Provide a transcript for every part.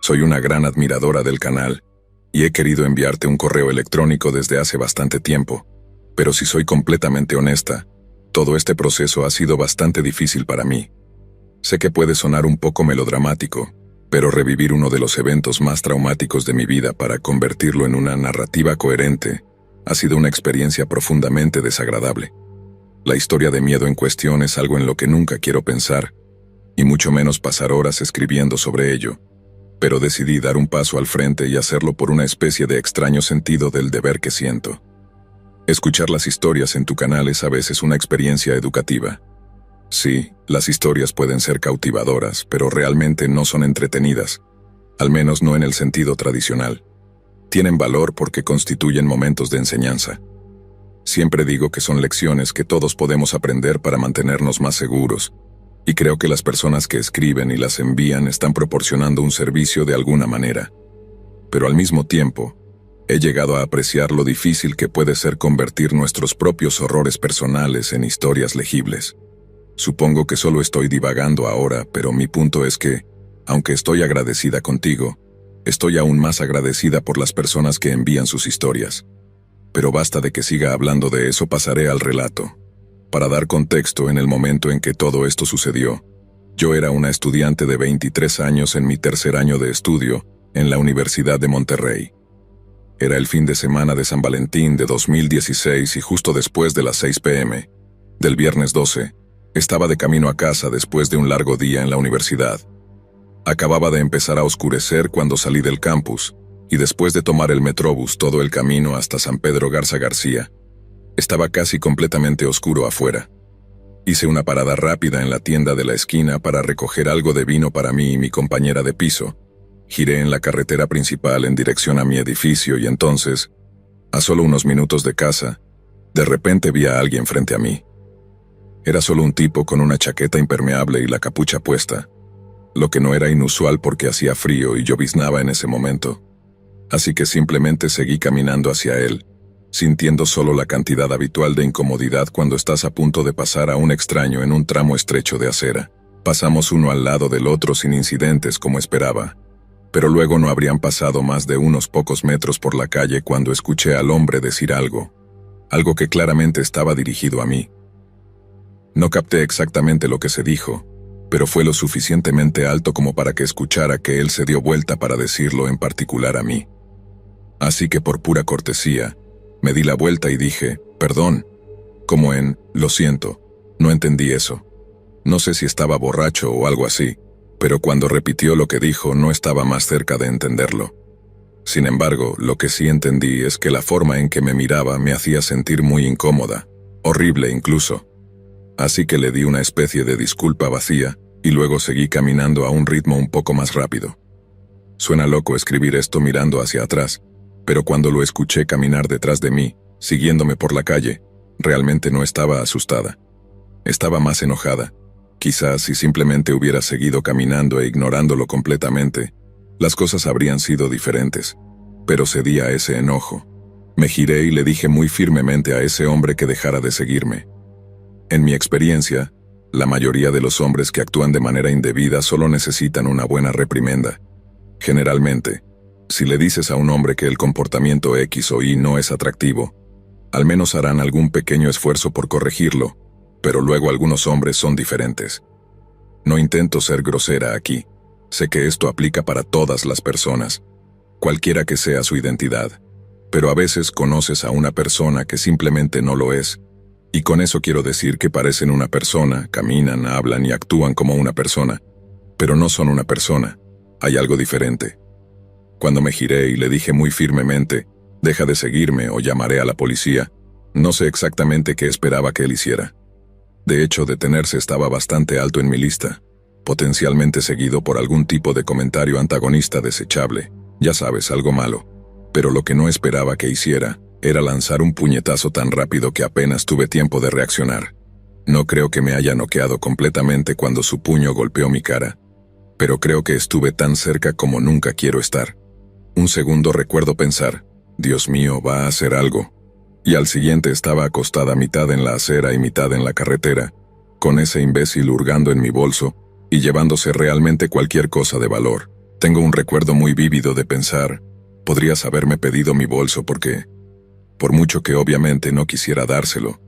Soy una gran admiradora del canal y he querido enviarte un correo electrónico desde hace bastante tiempo, pero si soy completamente honesta, todo este proceso ha sido bastante difícil para mí. Sé que puede sonar un poco melodramático, pero revivir uno de los eventos más traumáticos de mi vida para convertirlo en una narrativa coherente ha sido una experiencia profundamente desagradable. La historia de miedo en cuestión es algo en lo que nunca quiero pensar, y mucho menos pasar horas escribiendo sobre ello, pero decidí dar un paso al frente y hacerlo por una especie de extraño sentido del deber que siento. Escuchar las historias en tu canal es a veces una experiencia educativa. Sí, las historias pueden ser cautivadoras, pero realmente no son entretenidas, al menos no en el sentido tradicional. Tienen valor porque constituyen momentos de enseñanza. Siempre digo que son lecciones que todos podemos aprender para mantenernos más seguros, y creo que las personas que escriben y las envían están proporcionando un servicio de alguna manera. Pero al mismo tiempo, he llegado a apreciar lo difícil que puede ser convertir nuestros propios horrores personales en historias legibles. Supongo que solo estoy divagando ahora, pero mi punto es que, aunque estoy agradecida contigo, estoy aún más agradecida por las personas que envían sus historias. Pero basta de que siga hablando de eso, pasaré al relato. Para dar contexto, en el momento en que todo esto sucedió, yo era una estudiante de 23 años en mi tercer año de estudio en la Universidad de Monterrey. Era el fin de semana de San Valentín de 2016 y justo después de las 6 p.m. del viernes 12, estaba de camino a casa después de un largo día en la universidad. Acababa de empezar a oscurecer cuando salí del campus, y después de tomar el Metrobús todo el camino hasta San Pedro Garza García, estaba casi completamente oscuro afuera. Hice una parada rápida en la tienda de la esquina para recoger algo de vino para mí y mi compañera de piso. Giré en la carretera principal en dirección a mi edificio y entonces, a solo unos minutos de casa, de repente vi a alguien frente a mí. Era solo un tipo con una chaqueta impermeable y la capucha puesta, lo que no era inusual porque hacía frío y lloviznaba en ese momento. Así que simplemente seguí caminando hacia él, sintiendo solo la cantidad habitual de incomodidad cuando estás a punto de pasar a un extraño en un tramo estrecho de acera. Pasamos uno al lado del otro sin incidentes como esperaba, pero luego no habrían pasado más de unos pocos metros por la calle cuando escuché al hombre decir algo que claramente estaba dirigido a mí. No capté exactamente lo que se dijo, pero fue lo suficientemente alto como para que escuchara que él se dio vuelta para decirlo en particular a mí. Así que por pura cortesía, me di la vuelta y dije, perdón, como en, lo siento, no entendí eso. No sé si estaba borracho o algo así, pero cuando repitió lo que dijo no estaba más cerca de entenderlo. Sin embargo, lo que sí entendí es que la forma en que me miraba me hacía sentir muy incómoda, horrible incluso. Así que le di una especie de disculpa vacía, y luego seguí caminando a un ritmo un poco más rápido. Suena loco escribir esto mirando hacia atrás, pero cuando lo escuché caminar detrás de mí, siguiéndome por la calle, realmente no estaba asustada. Estaba más enojada. Quizás si simplemente hubiera seguido caminando e ignorándolo completamente, las cosas habrían sido diferentes. Pero cedí a ese enojo. Me giré y le dije muy firmemente a ese hombre que dejara de seguirme. En mi experiencia, la mayoría de los hombres que actúan de manera indebida solo necesitan una buena reprimenda. Generalmente, si le dices a un hombre que el comportamiento X o Y no es atractivo, al menos harán algún pequeño esfuerzo por corregirlo, pero luego algunos hombres son diferentes. No intento ser grosera aquí. Sé que esto aplica para todas las personas, cualquiera que sea su identidad, pero a veces conoces a una persona que simplemente no lo es, y con eso quiero decir que parecen una persona, caminan, hablan y actúan como una persona, pero no son una persona, hay algo diferente. Cuando me giré y le dije muy firmemente, deja de seguirme o llamaré a la policía, no sé exactamente qué esperaba que él hiciera. De hecho, detenerse estaba bastante alto en mi lista, potencialmente seguido por algún tipo de comentario antagonista desechable, ya sabes, algo malo. Pero lo que no esperaba que hiciera era lanzar un puñetazo tan rápido que apenas tuve tiempo de reaccionar. No creo que me haya noqueado completamente cuando su puño golpeó mi cara, pero creo que estuve tan cerca como nunca quiero estar. Un segundo recuerdo pensar, Dios mío, va a hacer algo. Y al siguiente estaba acostada mitad en la acera y mitad en la carretera, con ese imbécil hurgando en mi bolso y llevándose realmente cualquier cosa de valor. Tengo un recuerdo muy vívido de pensar, podrías haberme pedido mi bolso porque, por mucho que obviamente no quisiera dárselo,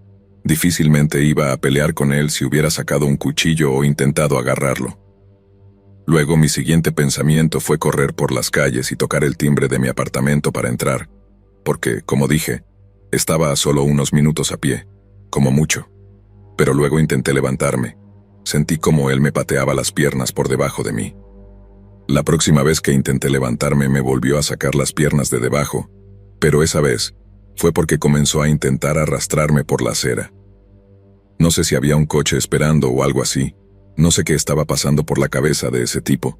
difícilmente iba a pelear con él si hubiera sacado un cuchillo o intentado agarrarlo. Luego mi siguiente pensamiento fue correr por las calles y tocar el timbre de mi apartamento para entrar, porque, como dije, estaba a solo unos minutos a pie, como mucho. Pero luego intenté levantarme. Sentí como él me pateaba las piernas por debajo de mí. La próxima vez que intenté levantarme me volvió a sacar las piernas de debajo, pero esa vez fue porque comenzó a intentar arrastrarme por la acera. No sé si había un coche esperando o algo así, no sé qué estaba pasando por la cabeza de ese tipo,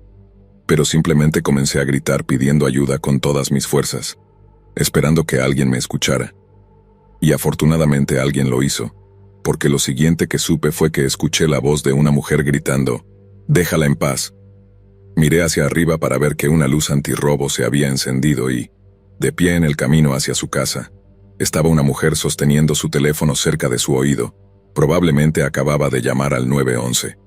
pero simplemente comencé a gritar pidiendo ayuda con todas mis fuerzas, esperando que alguien me escuchara. Y afortunadamente alguien lo hizo, porque lo siguiente que supe fue que escuché la voz de una mujer gritando, «Déjala en paz». Miré hacia arriba para ver que una luz antirrobo se había encendido y, de pie en el camino hacia su casa, estaba una mujer sosteniendo su teléfono cerca de su oído. Probablemente acababa de llamar al 911.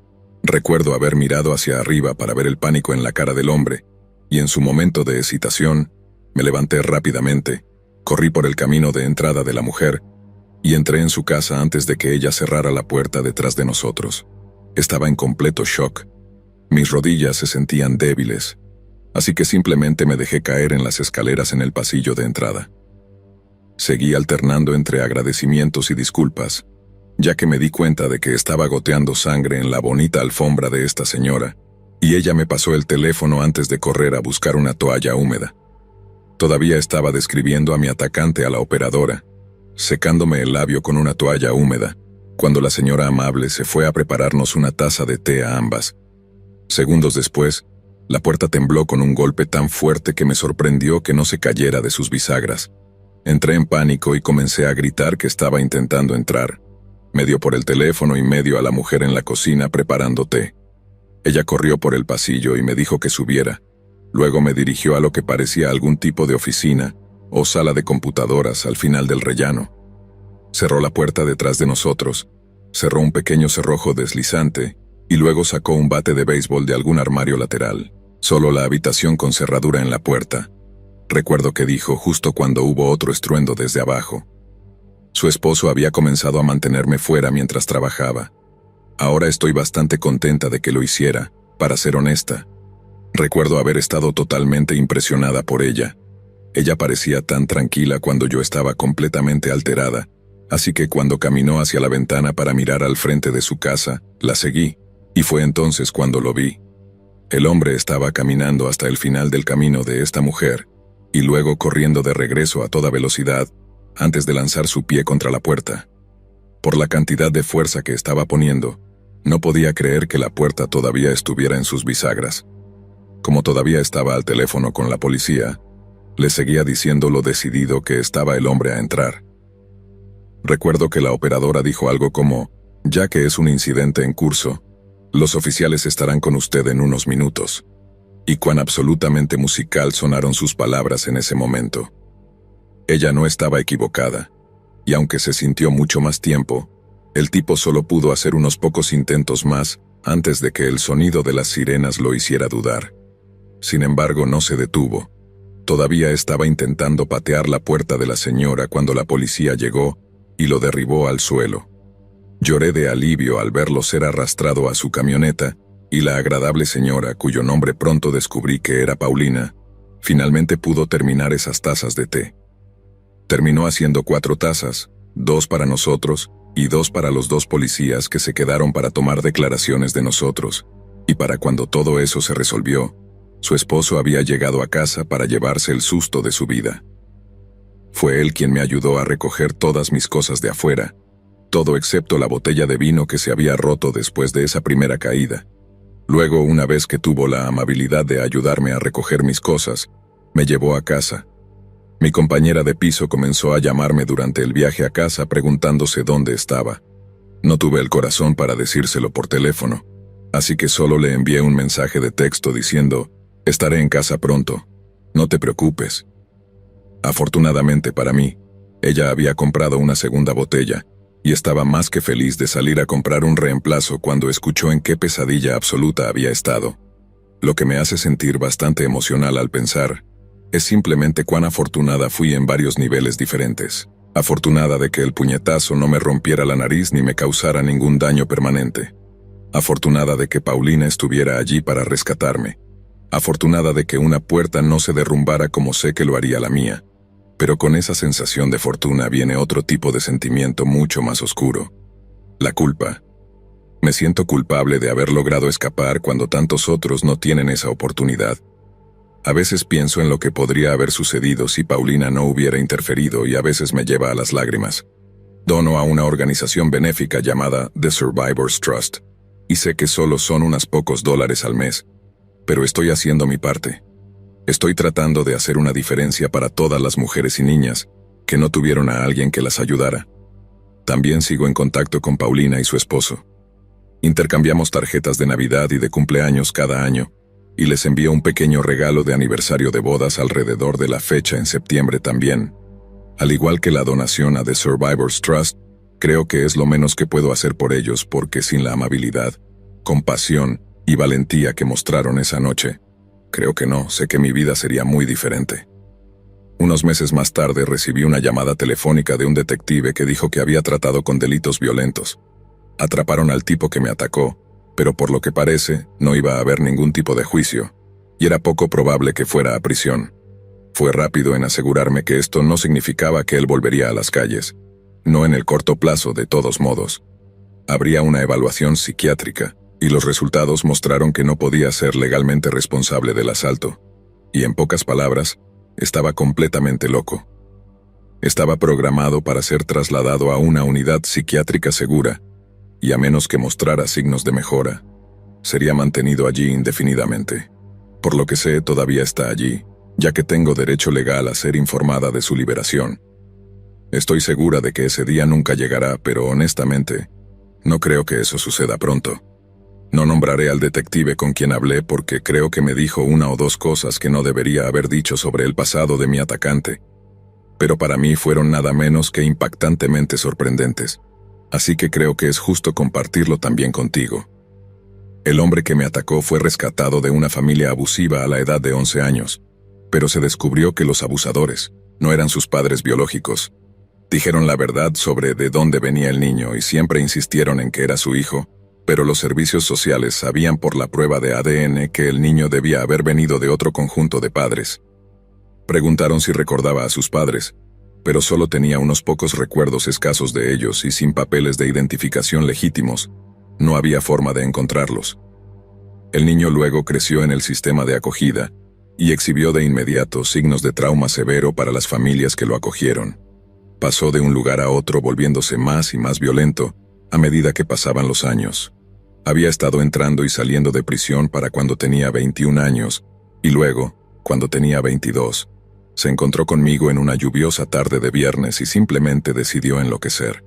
Recuerdo haber mirado hacia arriba para ver el pánico en la cara del hombre, y en su momento de hesitación, me levanté rápidamente, corrí por el camino de entrada de la mujer, y entré en su casa antes de que ella cerrara la puerta detrás de nosotros. Estaba en completo shock. Mis rodillas se sentían débiles, así que simplemente me dejé caer en las escaleras en el pasillo de entrada. Seguí alternando entre agradecimientos y disculpas, ya que me di cuenta de que estaba goteando sangre en la bonita alfombra de esta señora, y ella me pasó el teléfono antes de correr a buscar una toalla húmeda. Todavía estaba describiendo a mi atacante a la operadora, secándome el labio con una toalla húmeda, cuando la señora amable se fue a prepararnos una taza de té a ambas. Segundos después, la puerta tembló con un golpe tan fuerte que me sorprendió que no se cayera de sus bisagras. Entré en pánico y comencé a gritar que estaba intentando entrar, medio por el teléfono y medio a la mujer en la cocina preparando té. Ella corrió por el pasillo y me dijo que subiera. Luego me dirigió a lo que parecía algún tipo de oficina o sala de computadoras al final del rellano. Cerró la puerta detrás de nosotros, cerró un pequeño cerrojo deslizante y luego sacó un bate de béisbol de algún armario lateral. Solo la habitación con cerradura en la puerta. Recuerdo que dijo justo cuando hubo otro estruendo desde abajo. Su esposo había comenzado a mantenerme fuera mientras trabajaba. Ahora estoy bastante contenta de que lo hiciera, para ser honesta. Recuerdo haber estado totalmente impresionada por ella. Ella parecía tan tranquila cuando yo estaba completamente alterada, así que cuando caminó hacia la ventana para mirar al frente de su casa, la seguí, y fue entonces cuando lo vi. El hombre estaba caminando hasta el final del camino de esta mujer, y luego corriendo de regreso a toda velocidad, antes de lanzar su pie contra la puerta. Por la cantidad de fuerza que estaba poniendo, no podía creer que la puerta todavía estuviera en sus bisagras. Como todavía estaba al teléfono con la policía, le seguía diciendo lo decidido que estaba el hombre a entrar. Recuerdo que la operadora dijo algo como, ya que es un incidente en curso, los oficiales estarán con usted en unos minutos. Y cuán absolutamente musical sonaron sus palabras en ese momento. Ella no estaba equivocada, y aunque se sintió mucho más tiempo, el tipo solo pudo hacer unos pocos intentos más antes de que el sonido de las sirenas lo hiciera dudar. Sin embargo, no se detuvo. Todavía estaba intentando patear la puerta de la señora cuando la policía llegó y lo derribó al suelo. Lloré de alivio al verlo ser arrastrado a su camioneta, y la agradable señora, cuyo nombre pronto descubrí que era Paulina, finalmente pudo terminar esas tazas de té. Terminó haciendo 4 tazas, 2 para nosotros y 2 para los 2 policías que se quedaron para tomar declaraciones de nosotros, y para cuando todo eso se resolvió, su esposo había llegado a casa para llevarse el susto de su vida. Fue él quien me ayudó a recoger todas mis cosas de afuera, todo excepto la botella de vino que se había roto después de esa primera caída. Luego, una vez que tuvo la amabilidad de ayudarme a recoger mis cosas, me llevó a casa. Mi compañera de piso comenzó a llamarme durante el viaje a casa preguntándose dónde estaba. No tuve el corazón para decírselo por teléfono, así que solo le envié un mensaje de texto diciendo, «Estaré en casa pronto, no te preocupes». Afortunadamente para mí, ella había comprado una segunda botella, y estaba más que feliz de salir a comprar un reemplazo cuando escuchó en qué pesadilla absoluta había estado. Lo que me hace sentir bastante emocional al pensar es simplemente cuán afortunada fui en varios niveles diferentes. Afortunada de que el puñetazo no me rompiera la nariz ni me causara ningún daño permanente. Afortunada de que Paulina estuviera allí para rescatarme. Afortunada de que una puerta no se derrumbara como sé que lo haría la mía. Pero con esa sensación de fortuna viene otro tipo de sentimiento mucho más oscuro. La culpa. Me siento culpable de haber logrado escapar cuando tantos otros no tienen esa oportunidad. A veces pienso en lo que podría haber sucedido si Paulina no hubiera interferido y a veces me lleva a las lágrimas. Dono a una organización benéfica llamada The Survivors Trust, y sé que solo son unos pocos dólares al mes, pero estoy haciendo mi parte. Estoy tratando de hacer una diferencia para todas las mujeres y niñas que no tuvieron a alguien que las ayudara. También sigo en contacto con Paulina y su esposo. Intercambiamos tarjetas de Navidad y de cumpleaños cada año, y les envío un pequeño regalo de aniversario de bodas alrededor de la fecha en septiembre también. Al igual que la donación a The Survivors Trust, creo que es lo menos que puedo hacer por ellos porque sin la amabilidad, compasión y valentía que mostraron esa noche, creo que no, sé que mi vida sería muy diferente. Unos meses más tarde recibí una llamada telefónica de un detective que dijo que había tratado con delitos violentos. Atraparon al tipo que me atacó, pero por lo que parece, no iba a haber ningún tipo de juicio, y era poco probable que fuera a prisión. Fue rápido en asegurarme que esto no significaba que él volvería a las calles, no en el corto plazo de todos modos. Habría una evaluación psiquiátrica, y los resultados mostraron que no podía ser legalmente responsable del asalto, y en pocas palabras, estaba completamente loco. Estaba programado para ser trasladado a una unidad psiquiátrica segura, y a menos que mostrara signos de mejora, sería mantenido allí indefinidamente. Por lo que sé, todavía está allí, ya que tengo derecho legal a ser informada de su liberación. Estoy segura de que ese día nunca llegará, pero honestamente, no creo que eso suceda pronto. No nombraré al detective con quien hablé porque creo que me dijo una o dos cosas que no debería haber dicho sobre el pasado de mi atacante, pero para mí fueron nada menos que impactantemente sorprendentes. Así que creo que es justo compartirlo también contigo. El hombre que me atacó fue rescatado de una familia abusiva a la edad de 11 años, pero se descubrió que los abusadores no eran sus padres biológicos. Dijeron la verdad sobre de dónde venía el niño y siempre insistieron en que era su hijo, pero los servicios sociales sabían por la prueba de ADN que el niño debía haber venido de otro conjunto de padres. Preguntaron si recordaba a sus padres, pero solo tenía unos pocos recuerdos escasos de ellos y sin papeles de identificación legítimos, no había forma de encontrarlos. El niño luego creció en el sistema de acogida y exhibió de inmediato signos de trauma severo para las familias que lo acogieron. Pasó de un lugar a otro volviéndose más y más violento a medida que pasaban los años. Había estado entrando y saliendo de prisión para cuando tenía 21 años, y luego, cuando tenía 22, se encontró conmigo en una lluviosa tarde de viernes y simplemente decidió enloquecer.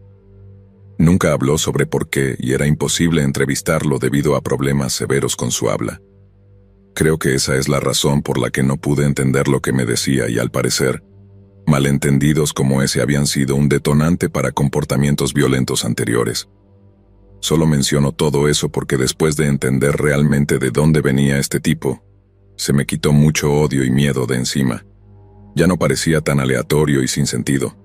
Nunca habló sobre por qué y era imposible entrevistarlo debido a problemas severos con su habla. Creo que esa es la razón por la que no pude entender lo que me decía y al parecer, malentendidos como ese habían sido un detonante para comportamientos violentos anteriores. Solo menciono todo eso porque después de entender realmente de dónde venía este tipo, se me quitó mucho odio y miedo de encima. Ya no parecía tan aleatorio y sin sentido.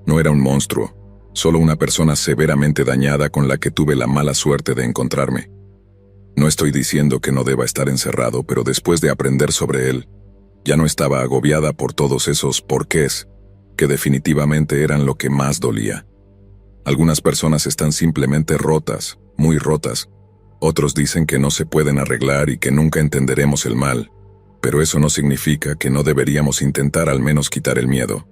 No era un monstruo, solo una persona severamente dañada con la que tuve la mala suerte de encontrarme. No estoy diciendo que no deba estar encerrado, pero después de aprender sobre él, ya no estaba agobiada por todos esos porqués, que definitivamente eran lo que más dolía. Algunas personas están simplemente rotas, muy rotas. Otros dicen que no se pueden arreglar y que nunca entenderemos el mal, pero eso no significa que no deberíamos intentar al menos quitar el miedo.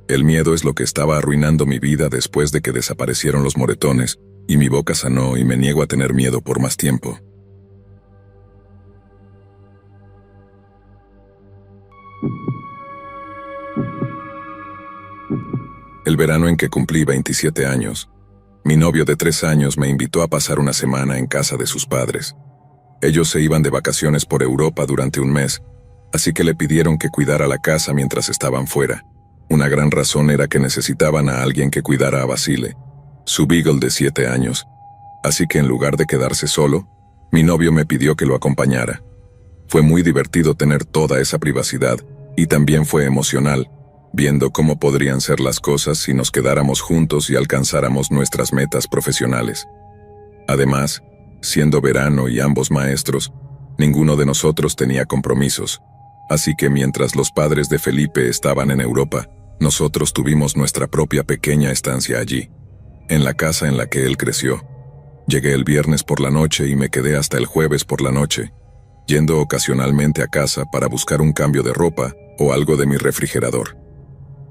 El miedo es lo que estaba arruinando mi vida después de que desaparecieron los moretones, y mi boca sanó y me niego a tener miedo por más tiempo. El verano en que cumplí 27 años, mi novio de 3 años me invitó a pasar una semana en casa de sus padres. Ellos se iban de vacaciones por Europa durante un mes, así que le pidieron que cuidara la casa mientras estaban fuera. Una gran razón era que necesitaban a alguien que cuidara a Basile, su Beagle de 7 años. Así que en lugar de quedarse solo, mi novio me pidió que lo acompañara. Fue muy divertido tener toda esa privacidad, y también fue emocional, viendo cómo podrían ser las cosas si nos quedáramos juntos y alcanzáramos nuestras metas profesionales. Además, siendo verano y ambos maestros, ninguno de nosotros tenía compromisos, así que mientras los padres de Felipe estaban en Europa, nosotros tuvimos nuestra propia pequeña estancia allí, en la casa en la que él creció. Llegué el viernes por la noche y me quedé hasta el jueves por la noche, yendo ocasionalmente a casa para buscar un cambio de ropa o algo de mi refrigerador.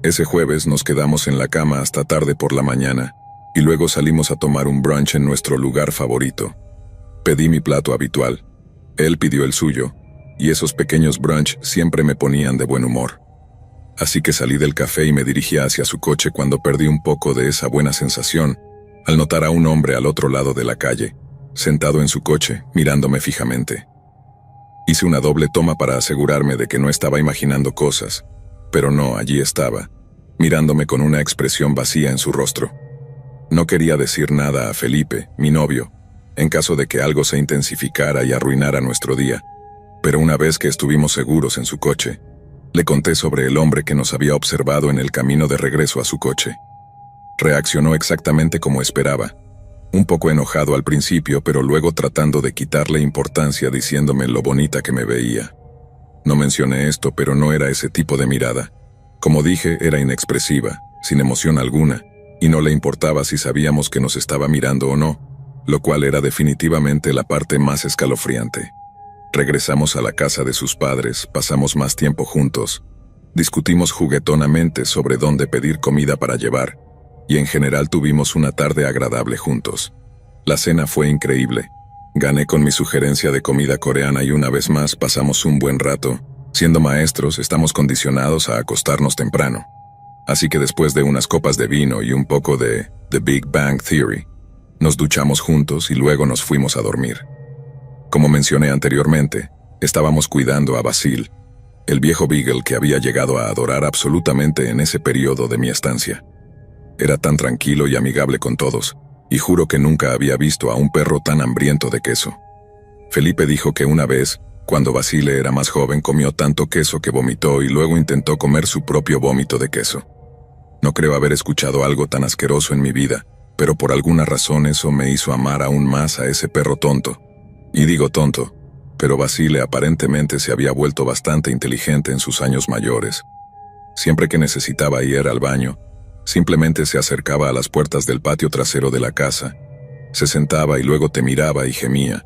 Ese jueves nos quedamos en la cama hasta tarde por la mañana, y luego salimos a tomar un brunch en nuestro lugar favorito. Pedí mi plato habitual, él pidió el suyo, y esos pequeños brunch siempre me ponían de buen humor. Así que salí del café y me dirigí hacia su coche cuando perdí un poco de esa buena sensación, al notar a un hombre al otro lado de la calle, sentado en su coche, mirándome fijamente. Hice una doble toma para asegurarme de que no estaba imaginando cosas, pero no, allí estaba, mirándome con una expresión vacía en su rostro. No quería decir nada a Felipe, mi novio, en caso de que algo se intensificara y arruinara nuestro día, pero una vez que estuvimos seguros en su coche, le conté sobre el hombre que nos había observado en el camino de regreso a su coche. Reaccionó exactamente como esperaba, un poco enojado al principio, pero luego tratando de quitarle importancia diciéndome lo bonita que me veía. No mencioné esto, pero no era ese tipo de mirada. Como dije, era inexpresiva, sin emoción alguna, y no le importaba si sabíamos que nos estaba mirando o no, lo cual era definitivamente la parte más escalofriante. Regresamos a la casa de sus padres, pasamos más tiempo juntos, discutimos juguetonamente sobre dónde pedir comida para llevar, y en general tuvimos una tarde agradable juntos. La cena fue increíble. Gané con mi sugerencia de comida coreana y una vez más pasamos un buen rato. Siendo maestros, estamos condicionados a acostarnos temprano. Así que después de unas copas de vino y un poco de The Big Bang Theory, nos duchamos juntos y luego nos fuimos a dormir. Como mencioné anteriormente, estábamos cuidando a Basil, el viejo Beagle que había llegado a adorar absolutamente en ese periodo de mi estancia. Era tan tranquilo y amigable con todos, y juro que nunca había visto a un perro tan hambriento de queso. Felipe dijo que una vez, cuando Basile era más joven, comió tanto queso que vomitó y luego intentó comer su propio vómito de queso. No creo haber escuchado algo tan asqueroso en mi vida, pero por alguna razón eso me hizo amar aún más a ese perro tonto. Y digo tonto, pero Basile aparentemente se había vuelto bastante inteligente en sus años mayores. Siempre que necesitaba ir al baño, simplemente se acercaba a las puertas del patio trasero de la casa, se sentaba y luego te miraba y gemía.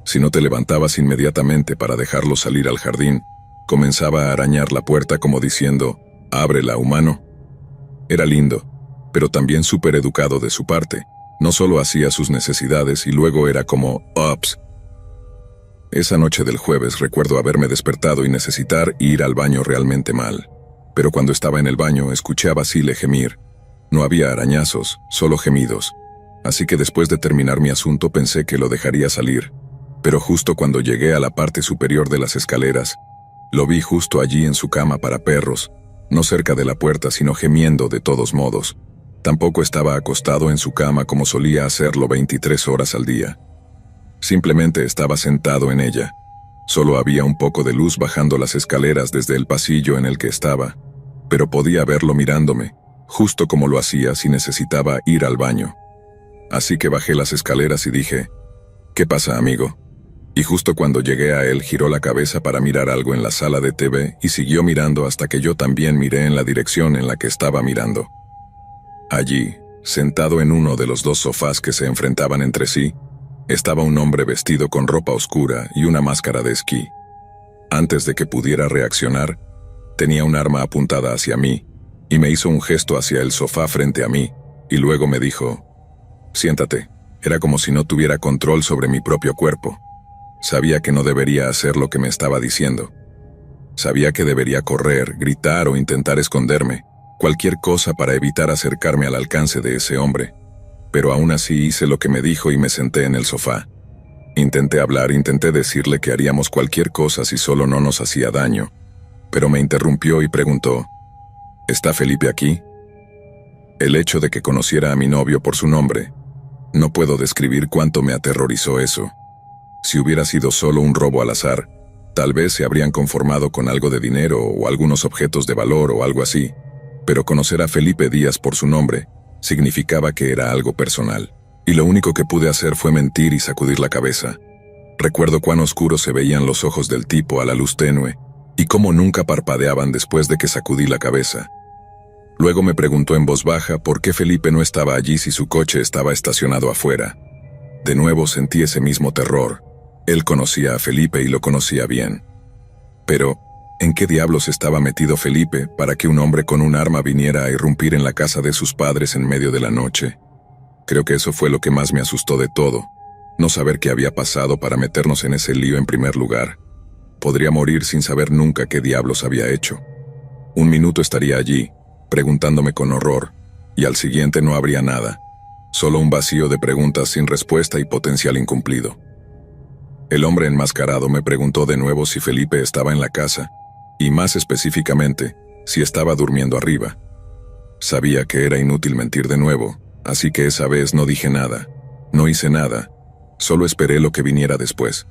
Si no te levantabas inmediatamente para dejarlo salir al jardín, comenzaba a arañar la puerta como diciendo, «Ábrela, humano». Era lindo, pero también súper educado de su parte. No solo hacía sus necesidades y luego era como, «Ups». Esa noche del jueves recuerdo haberme despertado y necesitar ir al baño realmente mal. Pero cuando estaba en el baño escuché a Basile gemir. No había arañazos, solo gemidos. Así que después de terminar mi asunto pensé que lo dejaría salir. Pero justo cuando llegué a la parte superior de las escaleras, lo vi justo allí en su cama para perros, no cerca de la puerta sino gemiendo de todos modos. Tampoco estaba acostado en su cama como solía hacerlo 23 horas al día. Simplemente estaba sentado en ella. Solo había un poco de luz bajando las escaleras desde el pasillo en el que estaba, pero podía verlo mirándome, justo como lo hacía si necesitaba ir al baño. Así que bajé las escaleras y dije, «¿Qué pasa, amigo?». Y justo cuando llegué a él giró la cabeza para mirar algo en la sala de TV y siguió mirando hasta que yo también miré en la dirección en la que estaba mirando. Allí, sentado en uno de los dos sofás que se enfrentaban entre sí, estaba un hombre vestido con ropa oscura y una máscara de esquí. Antes de que pudiera reaccionar, tenía un arma apuntada hacia mí y me hizo un gesto hacia el sofá frente a mí y luego me dijo, «Siéntate». Era como si no tuviera control sobre mi propio cuerpo. Sabía que no debería hacer lo que me estaba diciendo. Sabía que debería correr, gritar o intentar esconderme, cualquier cosa para evitar acercarme al alcance de ese hombre. Pero aún así hice lo que me dijo y me senté en el sofá. Intenté hablar, intenté decirle que haríamos cualquier cosa si solo no nos hacía daño. Pero me interrumpió y preguntó, «¿Está Felipe aquí?». El hecho de que conociera a mi novio por su nombre. No puedo describir cuánto me aterrorizó eso. Si hubiera sido solo un robo al azar, tal vez se habrían conformado con algo de dinero o algunos objetos de valor o algo así, pero conocer a Felipe Díaz por su nombre significaba que era algo personal, y lo único que pude hacer fue mentir y sacudir la cabeza. Recuerdo cuán oscuros se veían los ojos del tipo a la luz tenue, y cómo nunca parpadeaban después de que sacudí la cabeza. Luego me preguntó en voz baja por qué Felipe no estaba allí si su coche estaba estacionado afuera. De nuevo sentí ese mismo terror. Él conocía a Felipe y lo conocía bien. Pero, ¿en qué diablos estaba metido Felipe para que un hombre con un arma viniera a irrumpir en la casa de sus padres en medio de la noche? Creo que eso fue lo que más me asustó de todo, no saber qué había pasado para meternos en ese lío en primer lugar. Podría morir sin saber nunca qué diablos había hecho. Un minuto estaría allí, preguntándome con horror, y al siguiente no habría nada, solo un vacío de preguntas sin respuesta y potencial incumplido. El hombre enmascarado me preguntó de nuevo si Felipe estaba en la casa, y más específicamente, si estaba durmiendo arriba. Sabía que era inútil mentir de nuevo, así que esa vez no dije nada, no hice nada, solo esperé lo que viniera después.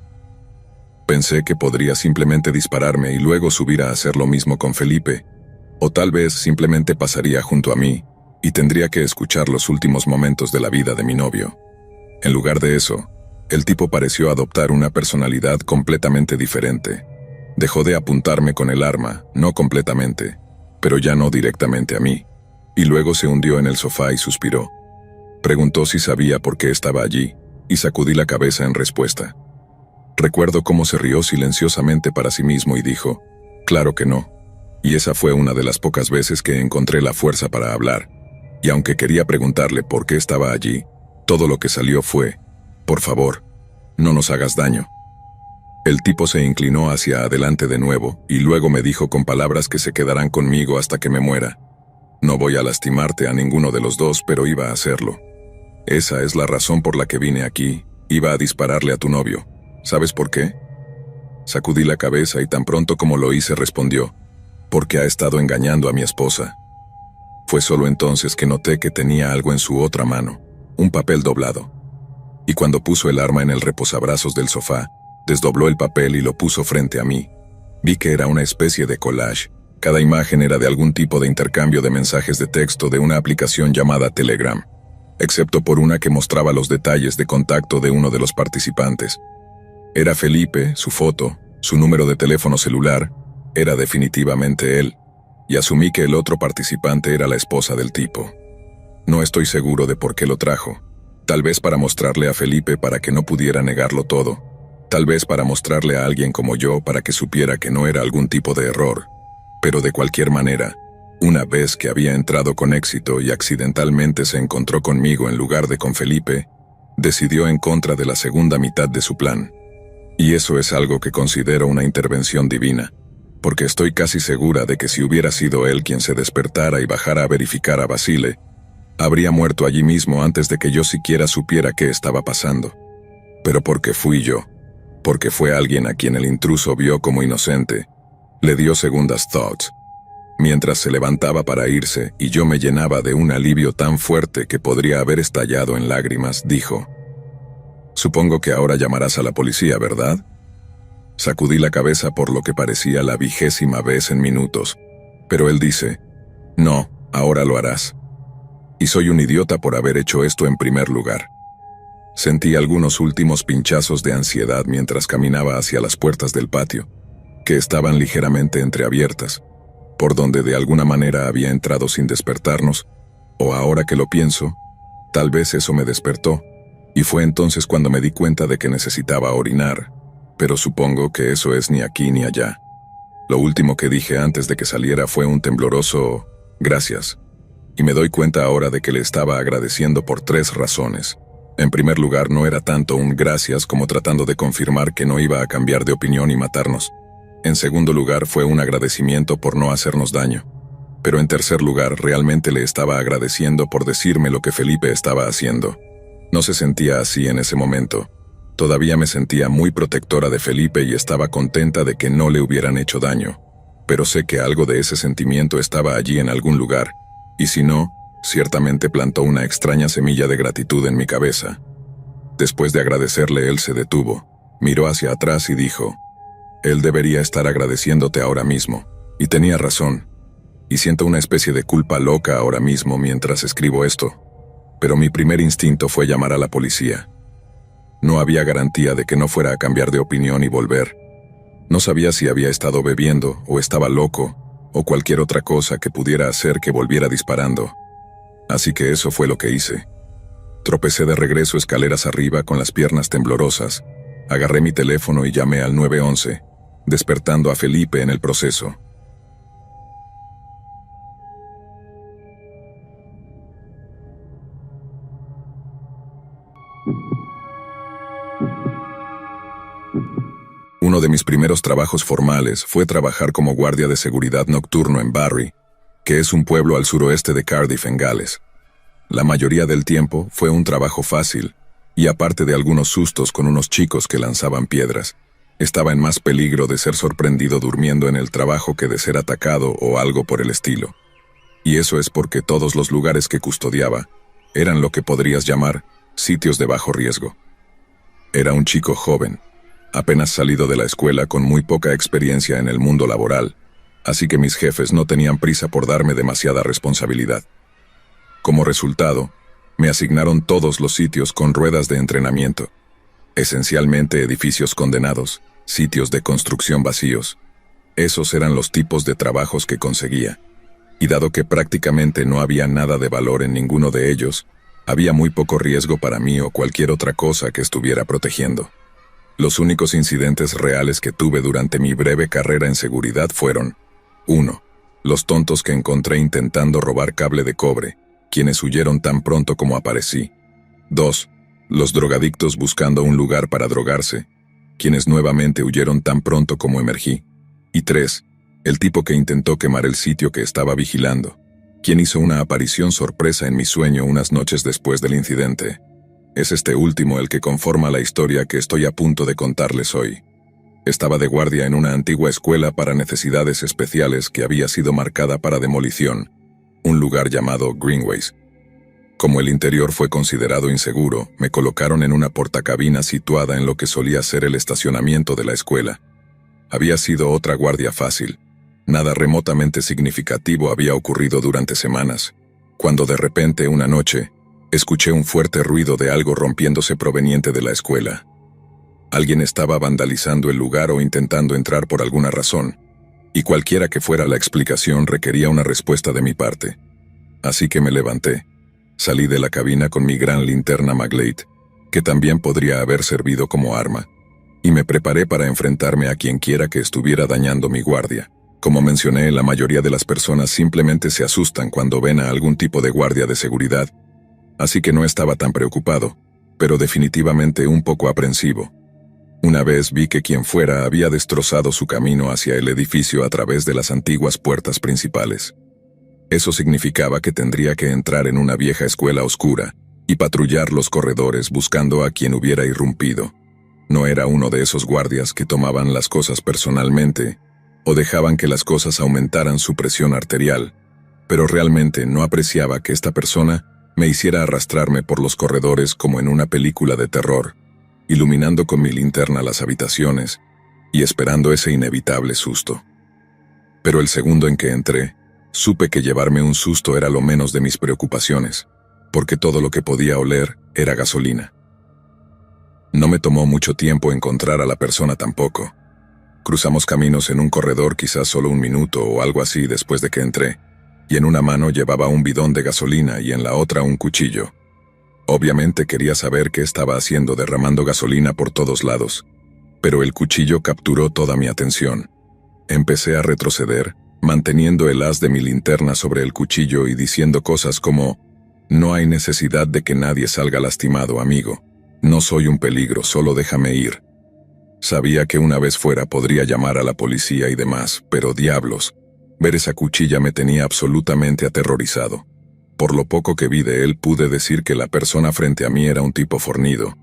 Pensé que podría simplemente dispararme y luego subir a hacer lo mismo con Felipe, o tal vez simplemente pasaría junto a mí, y tendría que escuchar los últimos momentos de la vida de mi novio. En lugar de eso, el tipo pareció adoptar una personalidad completamente diferente. Dejó de apuntarme con el arma, no completamente, pero ya no directamente a mí, y luego se hundió en el sofá y suspiró. Preguntó si sabía por qué estaba allí, y sacudí la cabeza en respuesta. Recuerdo cómo se rió silenciosamente para sí mismo y dijo, «Claro que no». Y esa fue una de las pocas veces que encontré la fuerza para hablar, y aunque quería preguntarle por qué estaba allí, todo lo que salió fue, «Por favor, no nos hagas daño». El tipo se inclinó hacia adelante de nuevo, y luego me dijo con palabras que se quedarán conmigo hasta que me muera, «No voy a lastimarte a ninguno de los dos, pero iba a hacerlo. Esa es la razón por la que vine aquí, iba a dispararle a tu novio. ¿Sabes por qué?». Sacudí la cabeza y tan pronto como lo hice respondió, «Porque ha estado engañando a mi esposa». Fue solo entonces que noté que tenía algo en su otra mano, un papel doblado. Y cuando puso el arma en el reposabrazos del sofá, desdobló el papel y lo puso frente a mí. Vi que era una especie de collage. Cada imagen era de algún tipo de intercambio de mensajes de texto de una aplicación llamada Telegram, excepto por una que mostraba los detalles de contacto de uno de los participantes. Era Felipe, su foto, su número de teléfono celular, era definitivamente él, y asumí que el otro participante era la esposa del tipo. No estoy seguro de por qué lo trajo. Tal vez para mostrarle a Felipe para que no pudiera negarlo todo. Tal vez para mostrarle a alguien como yo para que supiera que no era algún tipo de error. Pero de cualquier manera, una vez que había entrado con éxito y accidentalmente se encontró conmigo en lugar de con Felipe, decidió en contra de la segunda mitad de su plan. Y eso es algo que considero una intervención divina, porque estoy casi segura de que si hubiera sido él quien se despertara y bajara a verificar a Basile, habría muerto allí mismo antes de que yo siquiera supiera qué estaba pasando. Pero porque fui yo, porque fue alguien a quien el intruso vio como inocente, le dio segundas thoughts. Mientras se levantaba para irse y yo me llenaba de un alivio tan fuerte que podría haber estallado en lágrimas, dijo, «Supongo que ahora llamarás a la policía, ¿verdad?». Sacudí la cabeza por lo que parecía la 20ª vez en minutos, pero él dice, «No, ahora lo harás. Y soy un idiota por haber hecho esto en primer lugar». Sentí algunos últimos pinchazos de ansiedad mientras caminaba hacia las puertas del patio, que estaban ligeramente entreabiertas, por donde de alguna manera había entrado sin despertarnos, o ahora que lo pienso, tal vez eso me despertó, y fue entonces cuando me di cuenta de que necesitaba orinar, pero supongo que eso es ni aquí ni allá. Lo último que dije antes de que saliera fue un tembloroso «gracias», y me doy cuenta ahora de que le estaba agradeciendo por 3 razones. En primer lugar, no era tanto un gracias como tratando de confirmar que no iba a cambiar de opinión y matarnos. En segundo lugar, fue un agradecimiento por no hacernos daño. Pero en tercer lugar, realmente le estaba agradeciendo por decirme lo que Felipe estaba haciendo. No se sentía así en ese momento. Todavía me sentía muy protectora de Felipe y estaba contenta de que no le hubieran hecho daño. Pero sé que algo de ese sentimiento estaba allí en algún lugar, y si no, Ciertamente plantó una extraña semilla de gratitud en mi cabeza. Después de agradecerle, él se detuvo, miró hacia atrás y dijo: «Él debería estar agradeciéndote ahora mismo». Y tenía razón. Y siento una especie de culpa loca ahora mismo mientras escribo esto. Pero mi primer instinto fue llamar a la policía. No había garantía de que no fuera a cambiar de opinión y volver. No sabía si había estado bebiendo, o estaba loco, o cualquier otra cosa que pudiera hacer que volviera disparando. Así que eso fue lo que hice. Tropecé de regreso escaleras arriba con las piernas temblorosas. Agarré mi teléfono y llamé al 911, despertando a Felipe en el proceso. Uno de mis primeros trabajos formales fue trabajar como guardia de seguridad nocturno en Barry, que es un pueblo al suroeste de Cardiff, en Gales. La mayoría del tiempo fue un trabajo fácil, y aparte de algunos sustos con unos chicos que lanzaban piedras, estaba en más peligro de ser sorprendido durmiendo en el trabajo que de ser atacado o algo por el estilo. Y eso es porque todos los lugares que custodiaba eran lo que podrías llamar sitios de bajo riesgo. Era un chico joven, apenas salido de la escuela con muy poca experiencia en el mundo laboral, así que mis jefes no tenían prisa por darme demasiada responsabilidad. Como resultado, me asignaron todos los sitios con ruedas de entrenamiento, esencialmente edificios condenados, sitios de construcción vacíos. Esos eran los tipos de trabajos que conseguía, y dado que prácticamente no había nada de valor en ninguno de ellos, había muy poco riesgo para mí o cualquier otra cosa que estuviera protegiendo. Los únicos incidentes reales que tuve durante mi breve carrera en seguridad fueron: 1. Los tontos que encontré intentando robar cable de cobre, quienes huyeron tan pronto como aparecí. 2. Los drogadictos buscando un lugar para drogarse, quienes nuevamente huyeron tan pronto como emergí. Y 3. El tipo que intentó quemar el sitio que estaba vigilando, quien hizo una aparición sorpresa en mi sueño unas noches después del incidente. Es este último el que conforma la historia que estoy a punto de contarles hoy. Estaba de guardia en una antigua escuela para necesidades especiales que había sido marcada para demolición, un lugar llamado Greenways. Como el interior fue considerado inseguro, me colocaron en una portacabina situada en lo que solía ser el estacionamiento de la escuela. Había sido otra guardia fácil. Nada remotamente significativo había ocurrido durante semanas, cuando de repente una noche, escuché un fuerte ruido de algo rompiéndose proveniente de la escuela. Alguien estaba vandalizando el lugar o intentando entrar por alguna razón, y cualquiera que fuera la explicación requería una respuesta de mi parte. Así que me levanté, salí de la cabina con mi gran linterna Maglite, que también podría haber servido como arma, y me preparé para enfrentarme a quien quiera que estuviera dañando mi guardia. Como mencioné, la mayoría de las personas simplemente se asustan cuando ven a algún tipo de guardia de seguridad, así que no estaba tan preocupado, pero definitivamente un poco aprensivo. Una vez vi que quien fuera había destrozado su camino hacia el edificio a través de las antiguas puertas principales. Eso significaba que tendría que entrar en una vieja escuela oscura y patrullar los corredores buscando a quien hubiera irrumpido. No era uno de esos guardias que tomaban las cosas personalmente o dejaban que las cosas aumentaran su presión arterial, pero realmente no apreciaba que esta persona me hiciera arrastrarme por los corredores como en una película de terror, iluminando con mi linterna las habitaciones y esperando ese inevitable susto. Pero el segundo en que entré, supe que llevarme un susto era lo menos de mis preocupaciones, porque todo lo que podía oler era gasolina. No me tomó mucho tiempo encontrar a la persona tampoco. Cruzamos caminos en un corredor quizás solo un minuto o algo así después de que entré, y en una mano llevaba un bidón de gasolina y en la otra un cuchillo. Obviamente quería saber qué estaba haciendo derramando gasolina por todos lados, pero el cuchillo capturó toda mi atención. Empecé a retroceder, manteniendo el haz de mi linterna sobre el cuchillo y diciendo cosas como: «No hay necesidad de que nadie salga lastimado, amigo. No soy un peligro, solo déjame ir». Sabía que una vez fuera podría llamar a la policía y demás, pero diablos, ver esa cuchilla me tenía absolutamente aterrorizado. Por lo poco que vi de él pude decir que la persona frente a mí era un tipo fornido,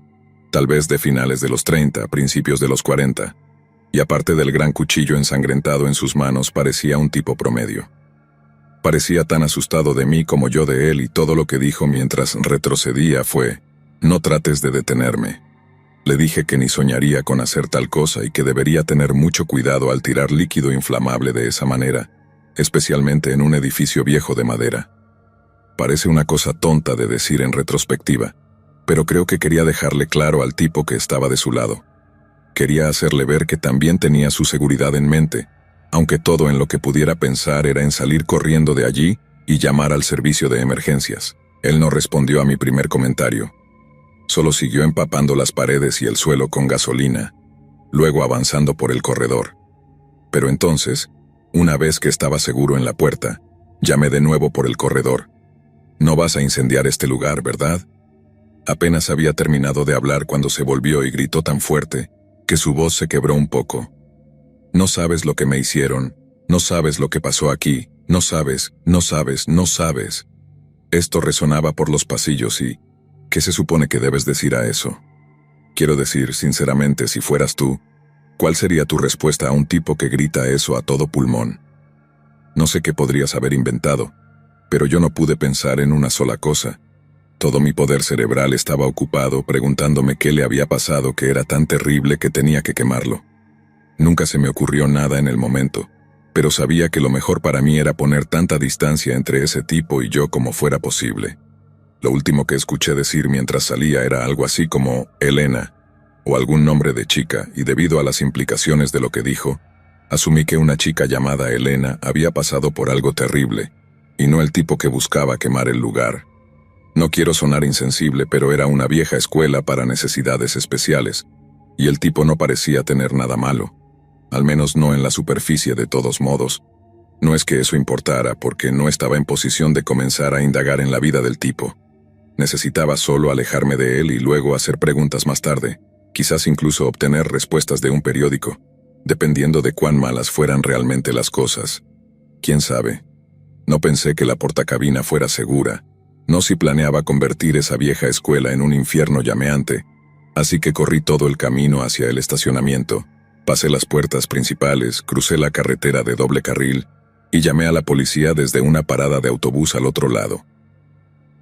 tal vez de finales de los 30, principios de los 40, y aparte del gran cuchillo ensangrentado en sus manos parecía un tipo promedio. Parecía tan asustado de mí como yo de él y todo lo que dijo mientras retrocedía fue: «No trates de detenerme». Le dije que ni soñaría con hacer tal cosa y que debería tener mucho cuidado al tirar líquido inflamable de esa manera, especialmente en un edificio viejo de madera. Parece una cosa tonta de decir en retrospectiva, pero creo que quería dejarle claro al tipo que estaba de su lado. Quería hacerle ver que también tenía su seguridad en mente, aunque todo en lo que pudiera pensar era en salir corriendo de allí y llamar al servicio de emergencias. Él no respondió a mi primer comentario. Solo siguió empapando las paredes y el suelo con gasolina, luego avanzando por el corredor. Pero entonces, una vez que estaba seguro en la puerta, llamé de nuevo por el corredor. «No vas a incendiar este lugar, ¿verdad?». Apenas había terminado de hablar cuando se volvió y gritó tan fuerte que su voz se quebró un poco. «No sabes lo que me hicieron, no sabes lo que pasó aquí, no sabes, no sabes, no sabes». Esto resonaba por los pasillos y... ¿qué se supone que debes decir a eso? Quiero decir, sinceramente, si fueras tú, ¿cuál sería tu respuesta a un tipo que grita eso a todo pulmón? No sé qué podrías haber inventado, pero yo no pude pensar en una sola cosa. Todo mi poder cerebral estaba ocupado preguntándome qué le había pasado que era tan terrible que tenía que quemarlo. Nunca se me ocurrió nada en el momento, pero sabía que lo mejor para mí era poner tanta distancia entre ese tipo y yo como fuera posible. Lo último que escuché decir mientras salía era algo así como Elena, o algún nombre de chica, y debido a las implicaciones de lo que dijo, asumí que una chica llamada Elena había pasado por algo terrible, y no el tipo que buscaba quemar el lugar. No quiero sonar insensible, pero era una vieja escuela para necesidades especiales, y el tipo no parecía tener nada malo, al menos no en la superficie de todos modos. No es que eso importara, porque no estaba en posición de comenzar a indagar en la vida del tipo. Necesitaba solo alejarme de él y luego hacer preguntas más tarde, quizás incluso obtener respuestas de un periódico, dependiendo de cuán malas fueran realmente las cosas. ¿Quién sabe? No pensé que la portacabina fuera segura, no si planeaba convertir esa vieja escuela en un infierno llameante, así que corrí todo el camino hacia el estacionamiento, pasé las puertas principales, crucé la carretera de doble carril y llamé a la policía desde una parada de autobús al otro lado.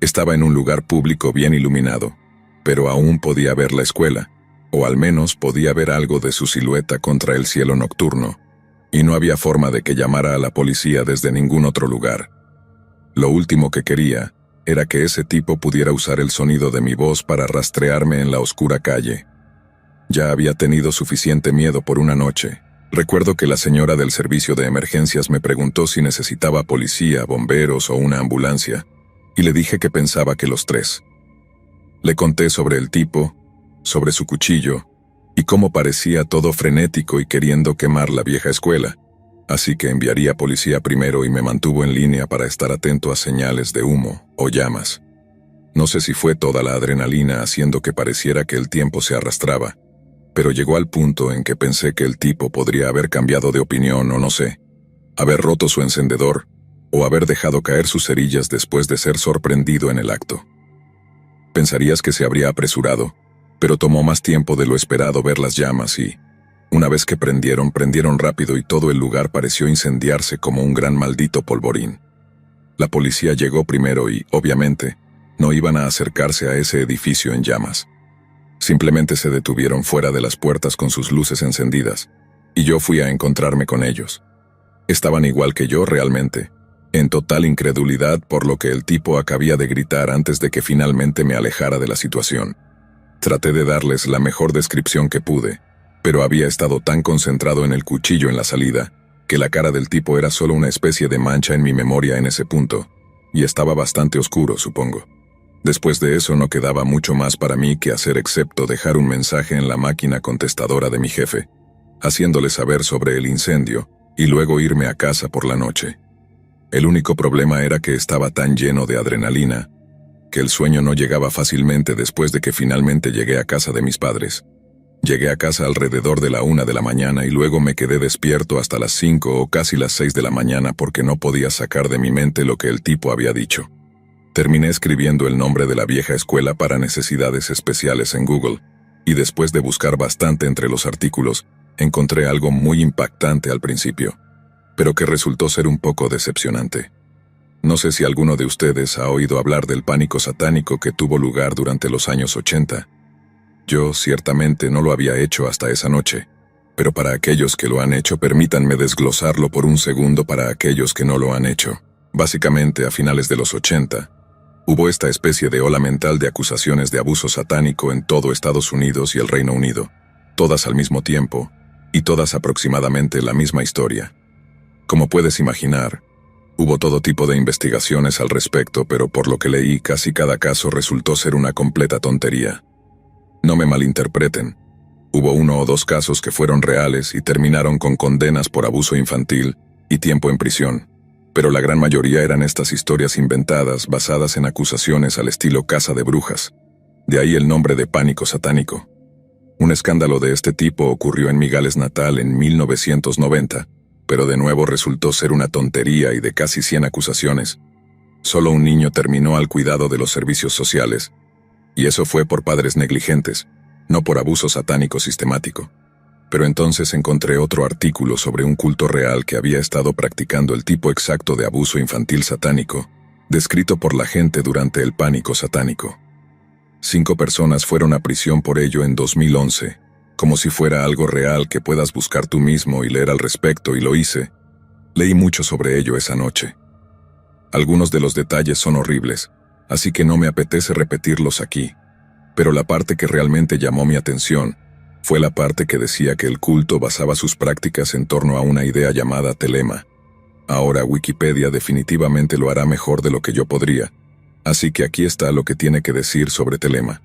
Estaba en un lugar público bien iluminado, pero aún podía ver la escuela, o al menos podía ver algo de su silueta contra el cielo nocturno, y no había forma de que llamara a la policía desde ningún otro lugar. Lo último que quería era que ese tipo pudiera usar el sonido de mi voz para rastrearme en la oscura calle. Ya había tenido suficiente miedo por una noche. Recuerdo que la señora del servicio de emergencias me preguntó si necesitaba policía, bomberos o una ambulancia, y le dije que pensaba que los tres. Le conté sobre el tipo, sobre su cuchillo, y cómo parecía todo frenético y queriendo quemar la vieja escuela, así que enviaría policía primero y me mantuvo en línea para estar atento a señales de humo o llamas. No sé si fue toda la adrenalina haciendo que pareciera que el tiempo se arrastraba, pero llegó al punto en que pensé que el tipo podría haber cambiado de opinión o no sé, haber roto su encendedor, o haber dejado caer sus cerillas después de ser sorprendido en el acto. Pensarías que se habría apresurado, pero tomó más tiempo de lo esperado ver las llamas y, una vez que prendieron rápido y todo el lugar pareció incendiarse como un gran maldito polvorín. La policía llegó primero y, obviamente, no iban a acercarse a ese edificio en llamas. Simplemente se detuvieron fuera de las puertas con sus luces encendidas, y yo fui a encontrarme con ellos. Estaban igual que yo realmente, en total incredulidad por lo que el tipo acababa de gritar antes de que finalmente me alejara de la situación. Traté de darles la mejor descripción que pude, pero había estado tan concentrado en el cuchillo en la salida, que la cara del tipo era solo una especie de mancha en mi memoria en ese punto, y estaba bastante oscuro, supongo. Después de eso no quedaba mucho más para mí que hacer excepto dejar un mensaje en la máquina contestadora de mi jefe, haciéndole saber sobre el incendio, y luego irme a casa por la noche. El único problema era que estaba tan lleno de adrenalina, que el sueño no llegaba fácilmente después de que finalmente llegué a casa de mis padres. Llegué a casa alrededor de la 1 de la mañana y luego me quedé despierto hasta las 5 o casi las 6 de la mañana porque no podía sacar de mi mente lo que el tipo había dicho. Terminé escribiendo el nombre de la vieja escuela para necesidades especiales en Google, y después de buscar bastante entre los artículos, encontré algo muy impactante al principio, pero que resultó ser un poco decepcionante. No sé si alguno de ustedes ha oído hablar del pánico satánico que tuvo lugar durante los años 80. Yo, ciertamente, no lo había hecho hasta esa noche, pero para aquellos que lo han hecho, permítanme desglosarlo por un segundo para aquellos que no lo han hecho. Básicamente, a finales de los 80, hubo esta especie de ola mental de acusaciones de abuso satánico en todo Estados Unidos y el Reino Unido, todas al mismo tiempo, y todas aproximadamente la misma historia. Como puedes imaginar, hubo todo tipo de investigaciones al respecto, pero por lo que leí, casi cada caso resultó ser una completa tontería. No me malinterpreten. Hubo 1 o 2 casos que fueron reales y terminaron con condenas por abuso infantil y tiempo en prisión, pero la gran mayoría eran estas historias inventadas basadas en acusaciones al estilo Casa de Brujas. De ahí el nombre de pánico satánico. Un escándalo de este tipo ocurrió en mi Gales natal en 1990, pero de nuevo resultó ser una tontería y de casi 100 acusaciones. Solo un niño terminó al cuidado de los servicios sociales, y eso fue por padres negligentes, no por abuso satánico sistemático. Pero entonces encontré otro artículo sobre un culto real que había estado practicando el tipo exacto de abuso infantil satánico, descrito por la gente durante el pánico satánico. 5 personas fueron a prisión por ello en 2011, como si fuera algo real que puedas buscar tú mismo y leer al respecto, y lo hice. Leí mucho sobre ello esa noche. Algunos de los detalles son horribles, así que no me apetece repetirlos aquí, pero la parte que realmente llamó mi atención fue la parte que decía que el culto basaba sus prácticas en torno a una idea llamada telema. Ahora Wikipedia definitivamente lo hará mejor de lo que yo podría, así que aquí está lo que tiene que decir sobre telema.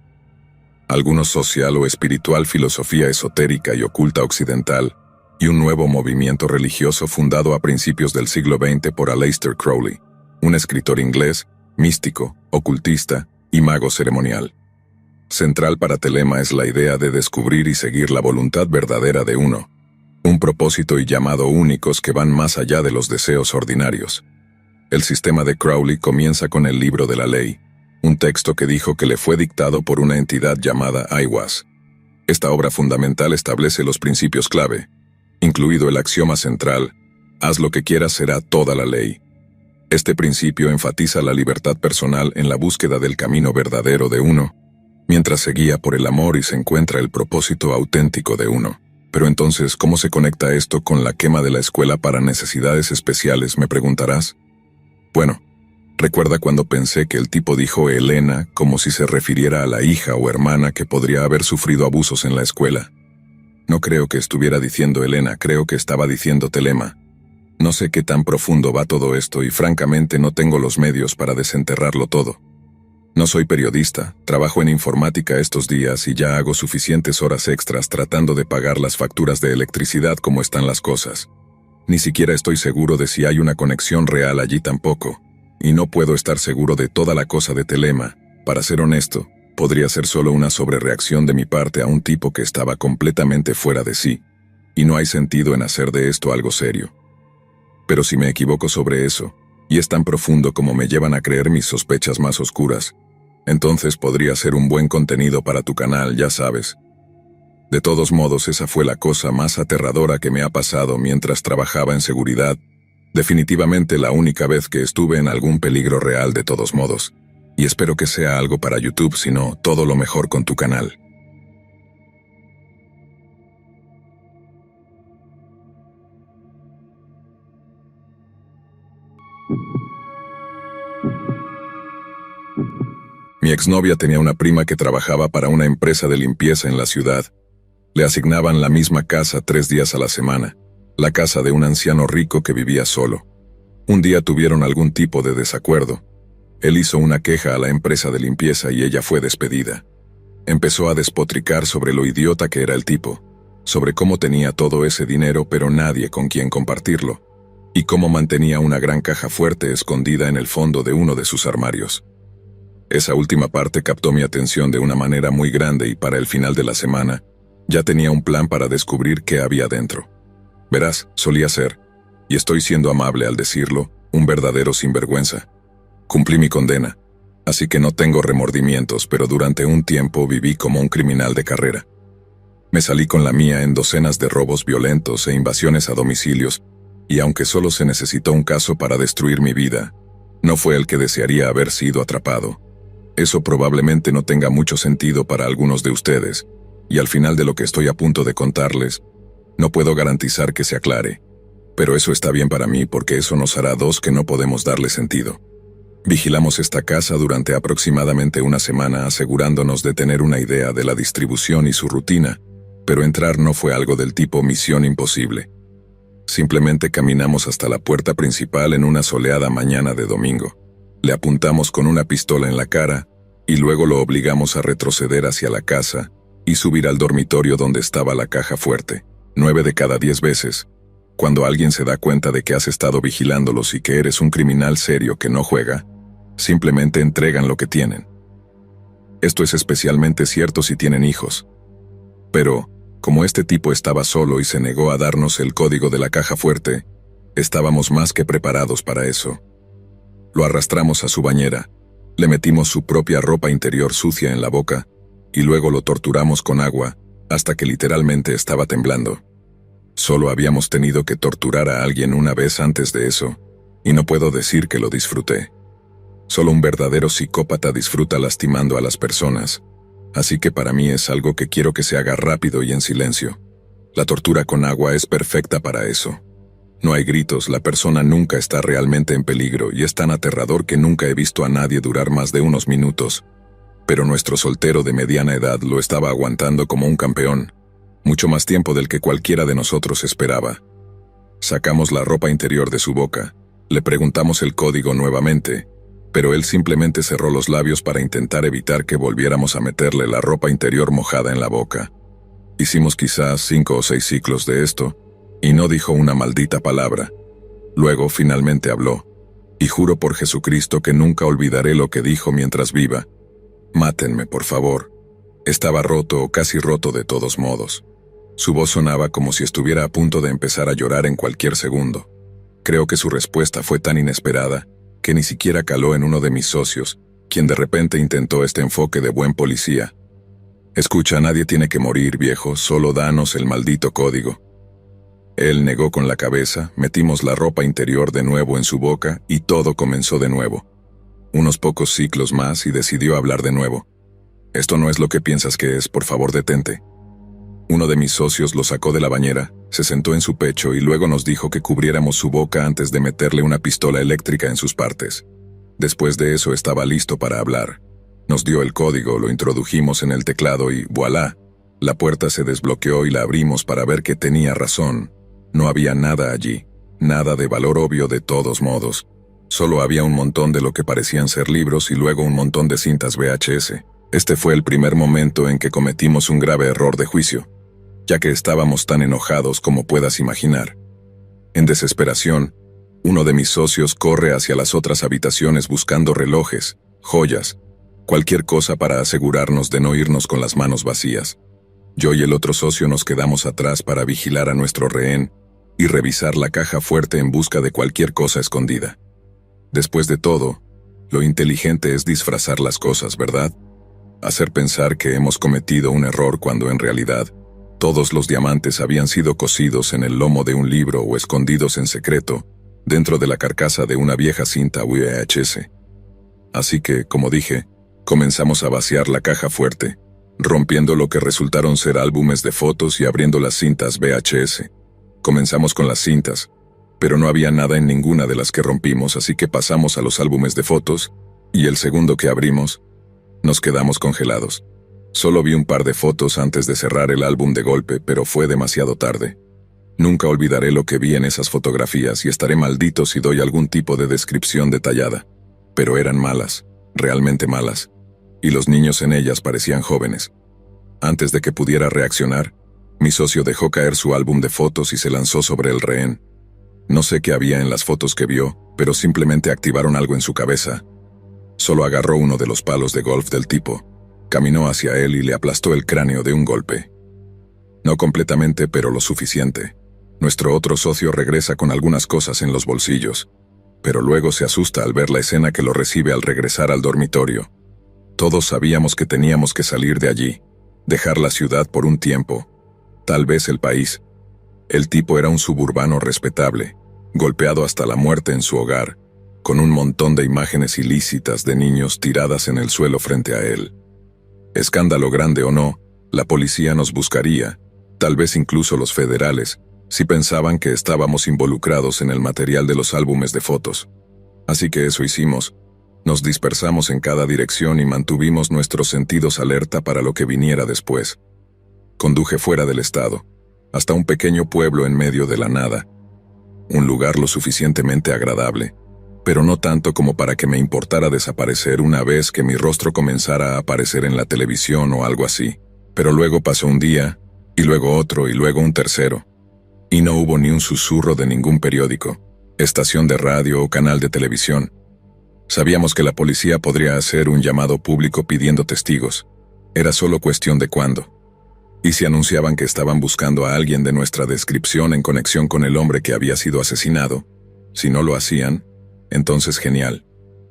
Algunos social o espiritual filosofía esotérica y oculta occidental, y un nuevo movimiento religioso fundado a principios del siglo XX por Aleister Crowley, un escritor inglés, místico, ocultista y mago ceremonial. Central para telema es la idea de descubrir y seguir la voluntad verdadera de uno, un propósito y llamado únicos que van más allá de los deseos ordinarios. El sistema de Crowley comienza con el Libro de la Ley, un texto que dijo que le fue dictado por una entidad llamada Aiwass. Esta obra fundamental establece los principios clave, incluido el axioma central: haz lo que quieras será toda la ley. Este principio enfatiza la libertad personal en la búsqueda del camino verdadero de uno, mientras se guía por el amor y se encuentra el propósito auténtico de uno. Pero entonces, ¿cómo se conecta esto con la quema de la escuela para necesidades especiales?, me preguntarás. Bueno, recuerda cuando pensé que el tipo dijo Elena como si se refiriera a la hija o hermana que podría haber sufrido abusos en la escuela. No creo que estuviera diciendo Elena, creo que estaba diciendo telema. No sé qué tan profundo va todo esto y francamente no tengo los medios para desenterrarlo todo. No soy periodista, trabajo en informática estos días y ya hago suficientes horas extras tratando de pagar las facturas de electricidad como están las cosas. Ni siquiera estoy seguro de si hay una conexión real allí tampoco, y no puedo estar seguro de toda la cosa de telema. Para ser honesto, podría ser solo una sobrereacción de mi parte a un tipo que estaba completamente fuera de sí, y no hay sentido en hacer de esto algo serio. Pero si me equivoco sobre eso, y es tan profundo como me llevan a creer mis sospechas más oscuras, entonces podría ser un buen contenido para tu canal, ya sabes. De todos modos, esa fue la cosa más aterradora que me ha pasado mientras trabajaba en seguridad, definitivamente la única vez que estuve en algún peligro real de todos modos, y espero que sea algo para YouTube, si no, todo lo mejor con tu canal. Mi exnovia tenía una prima que trabajaba para una empresa de limpieza en la ciudad. Le asignaban la misma casa 3 días a la semana, la casa de un anciano rico que vivía solo. Un día tuvieron algún tipo de desacuerdo. Él hizo una queja a la empresa de limpieza y ella fue despedida. Empezó a despotricar sobre lo idiota que era el tipo, sobre cómo tenía todo ese dinero pero nadie con quien compartirlo, y cómo mantenía una gran caja fuerte escondida en el fondo de uno de sus armarios. Esa última parte captó mi atención de una manera muy grande y para el final de la semana, ya tenía un plan para descubrir qué había dentro. Verás, solía ser, y estoy siendo amable al decirlo, un verdadero sinvergüenza. Cumplí mi condena, así que no tengo remordimientos, pero durante un tiempo viví como un criminal de carrera. Me salí con la mía en docenas de robos violentos e invasiones a domicilios, y aunque solo se necesitó un caso para destruir mi vida, No fue el que desearía haber sido atrapado. Eso probablemente no tenga mucho sentido para algunos de ustedes, y al final de lo que estoy a punto de contarles, no puedo garantizar que se aclare. Pero eso está bien para mí porque eso nos hará dos que no podemos darle sentido. Vigilamos esta casa durante aproximadamente una semana asegurándonos de tener una idea de la distribución y su rutina, pero entrar no fue algo del tipo misión imposible. Simplemente caminamos hasta la puerta principal en una soleada mañana de domingo. Le apuntamos con una pistola en la cara y luego lo obligamos a retroceder hacia la casa y subir al dormitorio donde estaba la caja fuerte. 9 de cada 10 veces, cuando alguien se da cuenta de que has estado vigilándolos y que eres un criminal serio que no juega, simplemente entregan lo que tienen. Esto es especialmente cierto si tienen hijos. Pero, como este tipo estaba solo y se negó a darnos el código de la caja fuerte, estábamos más que preparados para eso. Lo arrastramos a su bañera, le metimos su propia ropa interior sucia en la boca, y luego lo torturamos con agua, hasta que literalmente estaba temblando. Solo habíamos tenido que torturar a alguien una vez antes de eso, y no puedo decir que lo disfruté. Solo un verdadero psicópata disfruta lastimando a las personas, así que para mí es algo que quiero que se haga rápido y en silencio. La tortura con agua es perfecta para eso. No hay gritos, la persona nunca está realmente en peligro y es tan aterrador que nunca he visto a nadie durar más de unos minutos. Pero nuestro soltero de mediana edad lo estaba aguantando como un campeón, mucho más tiempo del que cualquiera de nosotros esperaba. Sacamos la ropa interior de su boca, le preguntamos el código nuevamente, pero él simplemente cerró los labios para intentar evitar que volviéramos a meterle la ropa interior mojada en la boca. Hicimos quizás 5 o 6 ciclos de esto, y no dijo una maldita palabra. Luego finalmente habló, y juro por Jesucristo que nunca olvidaré lo que dijo mientras viva. Mátenme, por favor. Estaba roto o casi roto de todos modos. Su voz sonaba como si estuviera a punto de empezar a llorar en cualquier segundo. Creo que su respuesta fue tan inesperada que ni siquiera caló en uno de mis socios, quien de repente intentó este enfoque de buen policía. Escucha, nadie tiene que morir, viejo, solo danos el maldito código. Él negó con la cabeza, metimos la ropa interior de nuevo en su boca y todo comenzó de nuevo. Unos pocos ciclos más y decidió hablar de nuevo. Esto no es lo que piensas que es, por favor detente. Uno de mis socios lo sacó de la bañera, se sentó en su pecho y luego nos dijo que cubriéramos su boca antes de meterle una pistola eléctrica en sus partes. Después de eso estaba listo para hablar. Nos dio el código, lo introdujimos en el teclado y ¡voilá! La puerta se desbloqueó y la abrimos para ver que tenía razón. No había nada allí, nada de valor obvio de todos modos. Solo había un montón de lo que parecían ser libros y luego un montón de cintas VHS. Este fue el primer momento en que cometimos un grave error de juicio, ya que estábamos tan enojados como puedas imaginar. En desesperación, uno de mis socios corre hacia las otras habitaciones buscando relojes, joyas, cualquier cosa para asegurarnos de no irnos con las manos vacías. Yo y el otro socio nos quedamos atrás para vigilar a nuestro rehén y revisar la caja fuerte en busca de cualquier cosa escondida. Después de todo, lo inteligente es disfrazar las cosas, ¿verdad? Hacer pensar que hemos cometido un error cuando en realidad todos los diamantes habían sido cosidos en el lomo de un libro o escondidos en secreto dentro de la carcasa de una vieja cinta VHS. Así que, como dije, comenzamos a vaciar la caja fuerte, rompiendo lo que resultaron ser álbumes de fotos y abriendo las cintas VHS. Comenzamos con las cintas, pero no había nada en ninguna de las que rompimos, así que pasamos a los álbumes de fotos, y el segundo que abrimos, nos quedamos congelados. Solo vi un par de fotos antes de cerrar el álbum de golpe, pero fue demasiado tarde. Nunca olvidaré lo que vi en esas fotografías y estaré maldito si doy algún tipo de descripción detallada. Pero eran malas, realmente malas, y los niños en ellas parecían jóvenes. Antes de que pudiera reaccionar, mi socio dejó caer su álbum de fotos y se lanzó sobre el rehén. No sé qué había en las fotos que vio, pero simplemente activaron algo en su cabeza. Solo agarró uno de los palos de golf del tipo, caminó hacia él y le aplastó el cráneo de un golpe. No completamente, pero lo suficiente. Nuestro otro socio regresa con algunas cosas en los bolsillos, pero luego se asusta al ver la escena que lo recibe al regresar al dormitorio. Todos sabíamos que teníamos que salir de allí, dejar la ciudad por un tiempo, tal vez el país. El tipo era un suburbano respetable, golpeado hasta la muerte en su hogar, con un montón de imágenes ilícitas de niños tiradas en el suelo frente a él. Escándalo grande o no, la policía nos buscaría, tal vez incluso los federales, si pensaban que estábamos involucrados en el material de los álbumes de fotos. Así que eso hicimos. Nos dispersamos en cada dirección y mantuvimos nuestros sentidos alerta para lo que viniera después. Conduje fuera del estado, hasta un pequeño pueblo en medio de la nada. Un lugar lo suficientemente agradable, pero no tanto como para que me importara desaparecer una vez que mi rostro comenzara a aparecer en la televisión o algo así. Pero luego pasó un día, y luego otro, y luego un tercero. Y no hubo ni un susurro de ningún periódico, estación de radio o canal de televisión. Sabíamos que la policía podría hacer un llamado público pidiendo testigos. Era solo cuestión de cuándo. Y si anunciaban que estaban buscando a alguien de nuestra descripción en conexión con el hombre que había sido asesinado, si no lo hacían, entonces genial.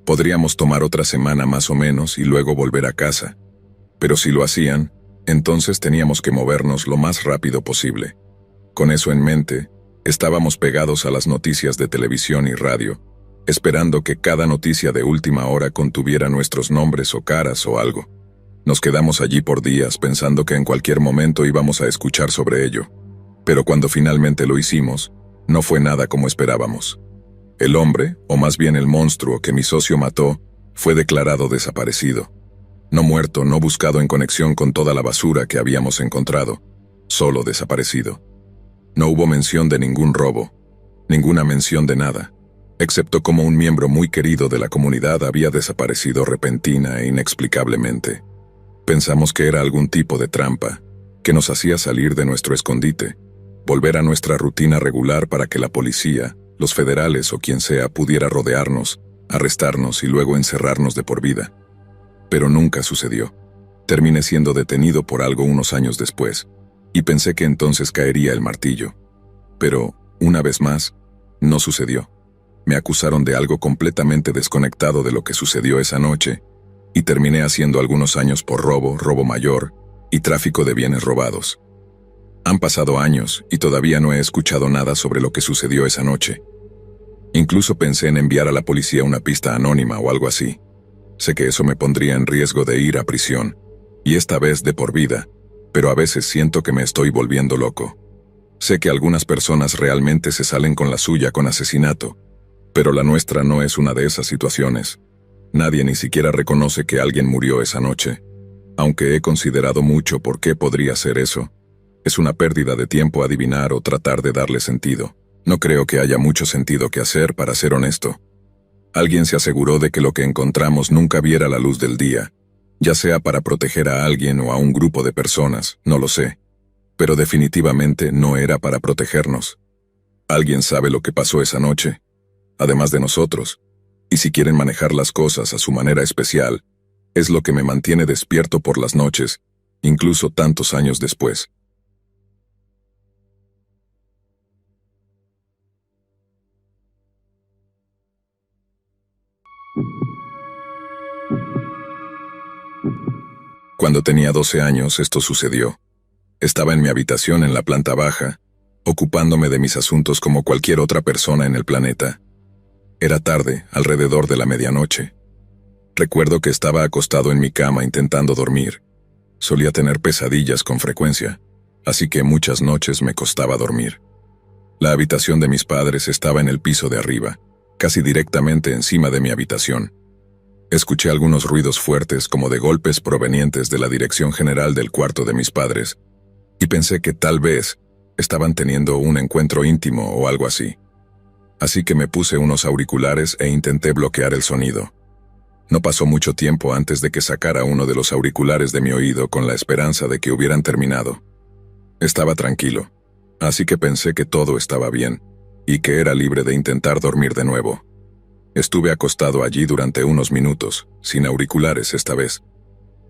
Podríamos tomar otra semana más o menos y luego volver a casa. Pero si lo hacían, entonces teníamos que movernos lo más rápido posible. Con eso en mente, estábamos pegados a las noticias de televisión y radio, esperando que cada noticia de última hora contuviera nuestros nombres o caras o algo. Nos quedamos allí por días pensando que en cualquier momento íbamos a escuchar sobre ello. Pero cuando finalmente lo hicimos, no fue nada como esperábamos. El hombre, o más bien el monstruo que mi socio mató, fue declarado desaparecido. No muerto, no buscado en conexión con toda la basura que habíamos encontrado, solo desaparecido. No hubo mención de ningún robo, ninguna mención de nada, excepto como un miembro muy querido de la comunidad había desaparecido repentina e inexplicablemente. Pensamos que era algún tipo de trampa, que nos hacía salir de nuestro escondite, volver a nuestra rutina regular para que la policía, los federales o quien sea pudiera rodearnos, arrestarnos y luego encerrarnos de por vida. Pero nunca sucedió. Terminé siendo detenido por algo unos años después, y pensé que entonces caería el martillo. Pero, una vez más, no sucedió. Me acusaron de algo completamente desconectado de lo que sucedió esa noche, y terminé haciendo algunos años por robo, robo mayor, y tráfico de bienes robados. Han pasado años y todavía no he escuchado nada sobre lo que sucedió esa noche. Incluso pensé en enviar a la policía una pista anónima o algo así. Sé que eso me pondría en riesgo de ir a prisión, y esta vez de por vida, pero a veces siento que me estoy volviendo loco. Sé que algunas personas realmente se salen con la suya con asesinato, pero la nuestra no es una de esas situaciones. Nadie ni siquiera reconoce que alguien murió esa noche. Aunque he considerado mucho por qué podría ser eso, es una pérdida de tiempo adivinar o tratar de darle sentido. No creo que haya mucho sentido que hacer, para ser honesto. Alguien se aseguró de que lo que encontramos nunca viera la luz del día, ya sea para proteger a alguien o a un grupo de personas, no lo sé. Pero definitivamente no era para protegernos. ¿Alguien sabe lo que pasó esa noche? Además de nosotros. Y si quieren manejar las cosas a su manera especial, es lo que me mantiene despierto por las noches, incluso tantos años después. Cuando tenía 12 años, esto sucedió. Estaba en mi habitación en la planta baja, ocupándome de mis asuntos como cualquier otra persona en el planeta. Era tarde, alrededor de la medianoche. Recuerdo que estaba acostado en mi cama intentando dormir. Solía tener pesadillas con frecuencia, así que muchas noches me costaba dormir. La habitación de mis padres estaba en el piso de arriba, casi directamente encima de mi habitación. Escuché algunos ruidos fuertes como de golpes provenientes de la dirección general del cuarto de mis padres, y pensé que tal vez estaban teniendo un encuentro íntimo o algo así. Así que me puse unos auriculares e intenté bloquear el sonido. No pasó mucho tiempo antes de que sacara uno de los auriculares de mi oído con la esperanza de que hubieran terminado. Estaba tranquilo, así que pensé que todo estaba bien, y que era libre de intentar dormir de nuevo. Estuve acostado allí durante unos minutos, sin auriculares esta vez.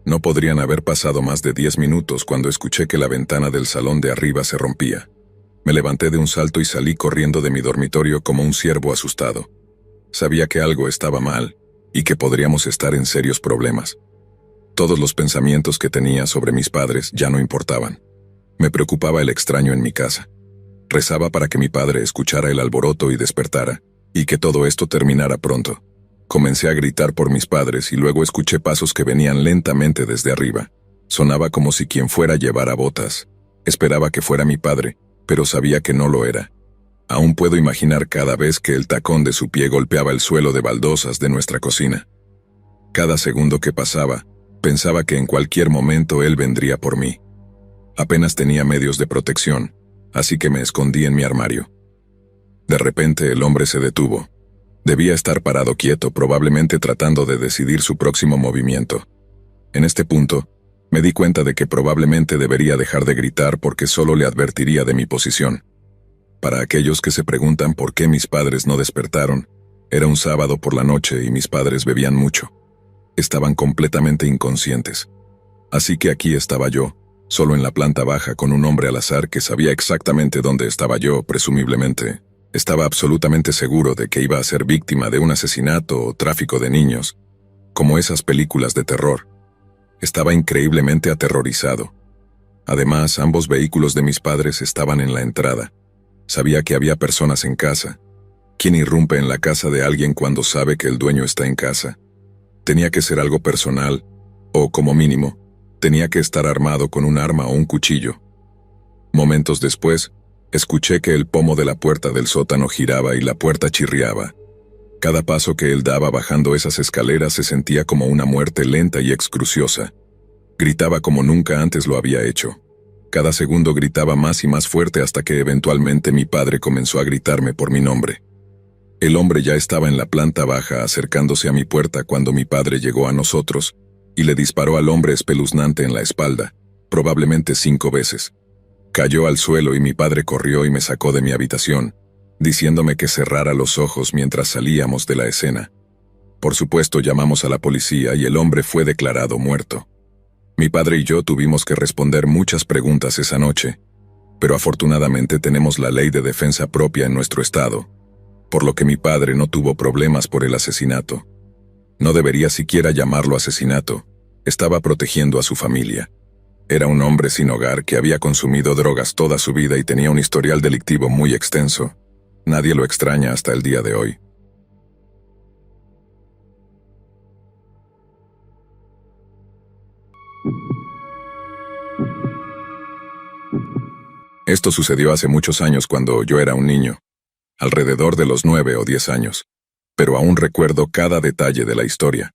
No podrían haber pasado más de 10 minutos cuando escuché que la ventana del salón de arriba se rompía. Me levanté de un salto y salí corriendo de mi dormitorio como un ciervo asustado. Sabía que algo estaba mal, y que podríamos estar en serios problemas. Todos los pensamientos que tenía sobre mis padres ya no importaban. Me preocupaba el extraño en mi casa. Rezaba para que mi padre escuchara el alboroto y despertara, y que todo esto terminara pronto. Comencé a gritar por mis padres y luego escuché pasos que venían lentamente desde arriba. Sonaba como si quien fuera llevara botas. Esperaba que fuera mi padre, pero sabía que no lo era. Aún puedo imaginar cada vez que el tacón de su pie golpeaba el suelo de baldosas de nuestra cocina. Cada segundo que pasaba, pensaba que en cualquier momento él vendría por mí. Apenas tenía medios de protección, así que me escondí en mi armario. De repente el hombre se detuvo. Debía estar parado quieto, probablemente tratando de decidir su próximo movimiento. En este punto, me di cuenta de que probablemente debería dejar de gritar porque solo le advertiría de mi posición. Para aquellos que se preguntan por qué mis padres no despertaron, era un sábado por la noche y mis padres bebían mucho. Estaban completamente inconscientes. Así que aquí estaba yo, solo en la planta baja con un hombre al azar que sabía exactamente dónde estaba yo, presumiblemente. Estaba absolutamente seguro de que iba a ser víctima de un asesinato o tráfico de niños, como esas películas de terror. Estaba increíblemente aterrorizado. Además, ambos vehículos de mis padres estaban en la entrada. Sabía que había personas en casa. ¿Quién irrumpe en la casa de alguien cuando sabe que el dueño está en casa? Tenía que ser algo personal, o como mínimo, tenía que estar armado con un arma o un cuchillo. Momentos después, escuché que el pomo de la puerta del sótano giraba y la puerta chirriaba. Cada paso que él daba bajando esas escaleras se sentía como una muerte lenta y excruciosa. Gritaba como nunca antes lo había hecho. Cada segundo gritaba más y más fuerte hasta que eventualmente mi padre comenzó a gritarme por mi nombre. El hombre ya estaba en la planta baja acercándose a mi puerta cuando mi padre llegó a nosotros y le disparó al hombre espeluznante en la espalda, probablemente 5 veces. Cayó al suelo y mi padre corrió y me sacó de mi habitación, diciéndome que cerrara los ojos mientras salíamos de la escena. Por supuesto, llamamos a la policía y el hombre fue declarado muerto. Mi padre y yo tuvimos que responder muchas preguntas esa noche, pero afortunadamente tenemos la ley de defensa propia en nuestro estado, por lo que mi padre no tuvo problemas por el asesinato. No debería siquiera llamarlo asesinato, estaba protegiendo a su familia. Era un hombre sin hogar que había consumido drogas toda su vida y tenía un historial delictivo muy extenso. Nadie lo extraña hasta el día de hoy. Esto sucedió hace muchos años cuando yo era un niño, alrededor de los 9 o 10 años, pero aún recuerdo cada detalle de la historia,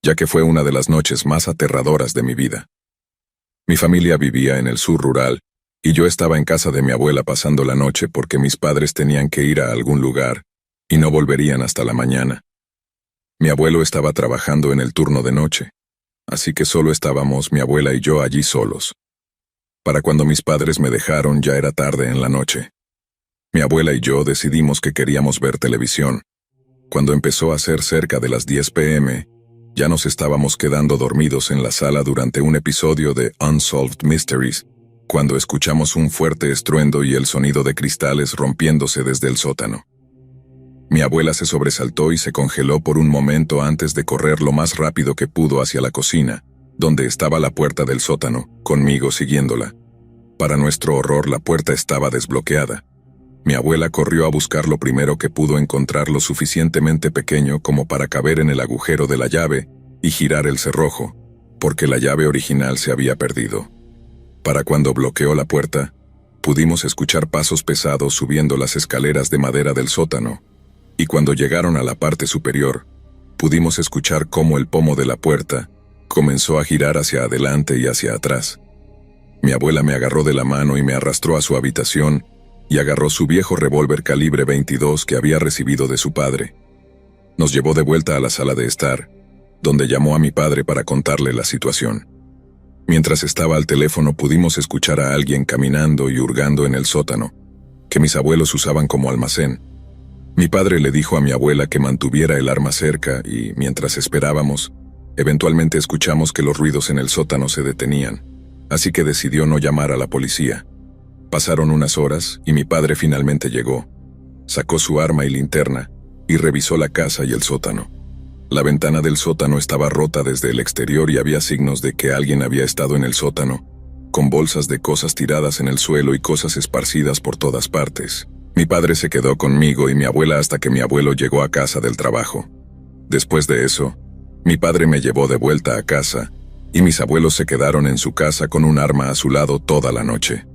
ya que fue una de las noches más aterradoras de mi vida. Mi familia vivía en el sur rural, y yo estaba en casa de mi abuela pasando la noche porque mis padres tenían que ir a algún lugar, y no volverían hasta la mañana. Mi abuelo estaba trabajando en el turno de noche, así que solo estábamos mi abuela y yo allí solos. Para cuando mis padres me dejaron ya era tarde en la noche. Mi abuela y yo decidimos que queríamos ver televisión. Cuando empezó a ser cerca de las 10 p.m., ya nos estábamos quedando dormidos en la sala durante un episodio de Unsolved Mysteries, cuando escuchamos un fuerte estruendo y el sonido de cristales rompiéndose desde el sótano. Mi abuela se sobresaltó y se congeló por un momento antes de correr lo más rápido que pudo hacia la cocina, donde estaba la puerta del sótano, conmigo siguiéndola. Para nuestro horror, la puerta estaba desbloqueada. Mi abuela corrió a buscar lo primero que pudo encontrar lo suficientemente pequeño como para caber en el agujero de la llave y girar el cerrojo, porque la llave original se había perdido. Para cuando bloqueó la puerta, pudimos escuchar pasos pesados subiendo las escaleras de madera del sótano, y cuando llegaron a la parte superior, pudimos escuchar cómo el pomo de la puerta comenzó a girar hacia adelante y hacia atrás. Mi abuela me agarró de la mano y me arrastró a su habitación y agarró su viejo revólver calibre 22 que había recibido de su padre. Nos llevó de vuelta a la sala de estar, donde llamó a mi padre para contarle la situación. Mientras estaba al teléfono pudimos escuchar a alguien caminando y hurgando en el sótano, que mis abuelos usaban como almacén. Mi padre le dijo a mi abuela que mantuviera el arma cerca y, mientras esperábamos, eventualmente escuchamos que los ruidos en el sótano se detenían, así que decidió no llamar a la policía. Pasaron unas horas y mi padre finalmente llegó. Sacó su arma y linterna y revisó la casa y el sótano. La ventana del sótano estaba rota desde el exterior y había signos de que alguien había estado en el sótano, con bolsas de cosas tiradas en el suelo y cosas esparcidas por todas partes. Mi padre se quedó conmigo y mi abuela hasta que mi abuelo llegó a casa del trabajo. Después de eso, mi padre me llevó de vuelta a casa y mis abuelos se quedaron en su casa con un arma a su lado toda la noche.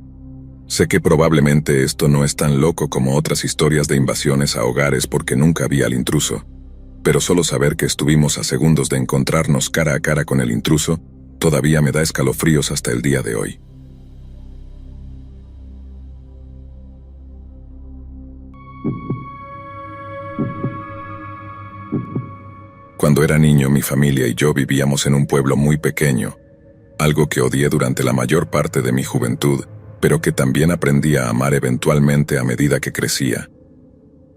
Sé que probablemente esto no es tan loco como otras historias de invasiones a hogares porque nunca vi al intruso, pero solo saber que estuvimos a segundos de encontrarnos cara a cara con el intruso todavía me da escalofríos hasta el día de hoy. Cuando era niño, mi familia y yo vivíamos en un pueblo muy pequeño, algo que odié durante la mayor parte de mi juventud, pero que también aprendí a amar eventualmente a medida que crecía.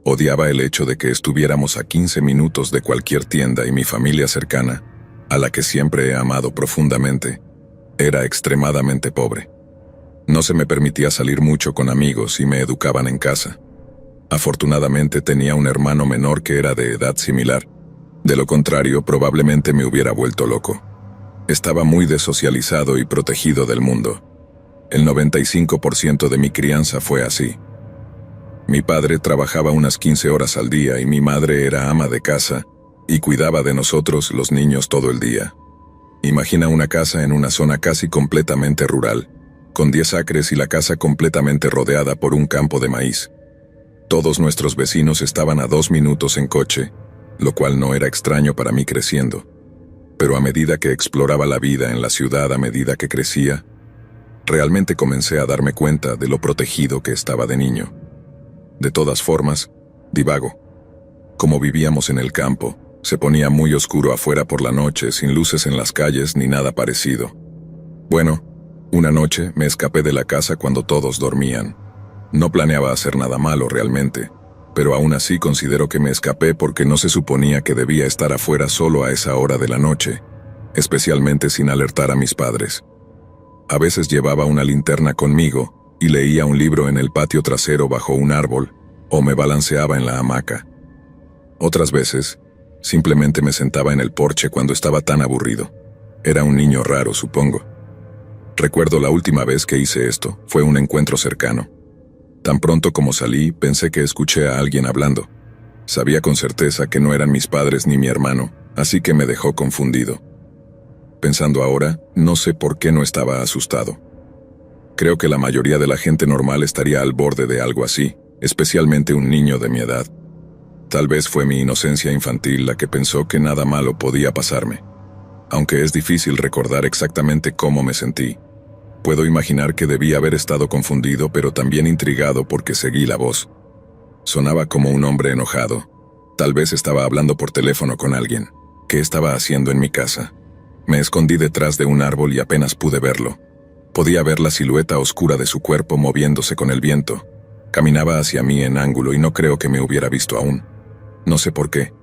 Odiaba el hecho de que estuviéramos a 15 minutos de cualquier tienda y mi familia cercana, a la que siempre he amado profundamente, era extremadamente pobre. No se me permitía salir mucho con amigos y me educaban en casa. Afortunadamente tenía un hermano menor que era de edad similar. De lo contrario, probablemente me hubiera vuelto loco. Estaba muy desocializado y protegido del mundo. El 95% de mi crianza fue así. Mi padre trabajaba unas 15 horas al día y mi madre era ama de casa y cuidaba de nosotros, los niños, todo el día. Imagina una casa en una zona casi completamente rural, con 10 acres y la casa completamente rodeada por un campo de maíz. Todos nuestros vecinos estaban a 2 minutos en coche, lo cual no era extraño para mí creciendo. Pero a medida que exploraba la vida en la ciudad, a medida que crecía, realmente comencé a darme cuenta de lo protegido que estaba de niño. De todas formas, divago. Como vivíamos en el campo, se ponía muy oscuro afuera por la noche, sin luces en las calles ni nada parecido. Bueno, una noche me escapé de la casa cuando todos dormían. No planeaba hacer nada malo realmente, pero aún así considero que me escapé porque no se suponía que debía estar afuera solo a esa hora de la noche, especialmente sin alertar a mis padres. A veces llevaba una linterna conmigo y leía un libro en el patio trasero bajo un árbol, o me balanceaba en la hamaca. Otras veces, simplemente me sentaba en el porche cuando estaba tan aburrido. Era un niño raro, supongo. Recuerdo la última vez que hice esto, fue un encuentro cercano. Tan pronto como salí, pensé que escuché a alguien hablando. Sabía con certeza que no eran mis padres ni mi hermano, así que me dejó confundido. Pensando ahora, no sé por qué no estaba asustado. Creo que la mayoría de la gente normal estaría al borde de algo así, especialmente un niño de mi edad. Tal vez fue mi inocencia infantil la que pensó que nada malo podía pasarme. Aunque es difícil recordar exactamente cómo me sentí. Puedo imaginar que debía haber estado confundido, pero también intrigado porque seguí la voz. Sonaba como un hombre enojado. Tal vez estaba hablando por teléfono con alguien. ¿Qué estaba haciendo en mi casa? Me escondí detrás de un árbol y apenas pude verlo. Podía ver la silueta oscura de su cuerpo moviéndose con el viento. Caminaba hacia mí en ángulo y no creo que me hubiera visto aún. No sé por qué,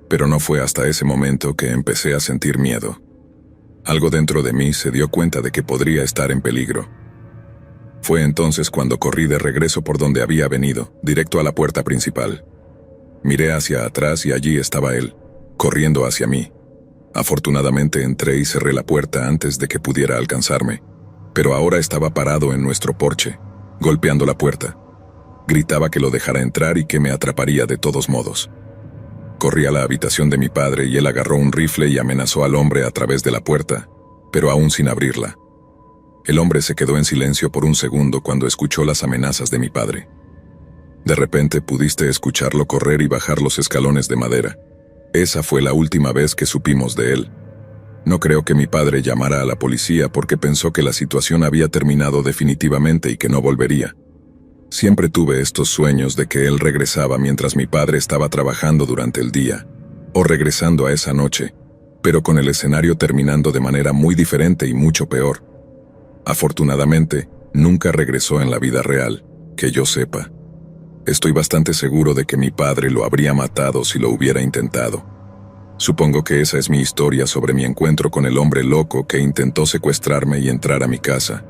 pero no fue hasta ese momento que empecé a sentir miedo. Algo dentro de mí se dio cuenta de que podría estar en peligro. Fue entonces cuando corrí de regreso por donde había venido, directo a la puerta principal. Miré hacia atrás y allí estaba él, corriendo hacia mí. Afortunadamente entré y cerré la puerta antes de que pudiera alcanzarme, pero ahora estaba parado en nuestro porche, golpeando la puerta. Gritaba que lo dejara entrar y que me atraparía de todos modos. Corrí a la habitación de mi padre y él agarró un rifle y amenazó al hombre a través de la puerta, pero aún sin abrirla. El hombre se quedó en silencio por un segundo cuando escuchó las amenazas de mi padre. De repente pudiste escucharlo correr y bajar los escalones de madera. Esa fue la última vez que supimos de él. No creo que mi padre llamara a la policía porque pensó que la situación había terminado definitivamente y que no volvería. Siempre tuve estos sueños de que él regresaba mientras mi padre estaba trabajando durante el día, o regresando a esa noche, pero con el escenario terminando de manera muy diferente y mucho peor. Afortunadamente, nunca regresó en la vida real, que yo sepa. Estoy bastante seguro de que mi padre lo habría matado si lo hubiera intentado. Supongo que esa es mi historia sobre mi encuentro con el hombre loco que intentó secuestrarme y entrar a mi casa.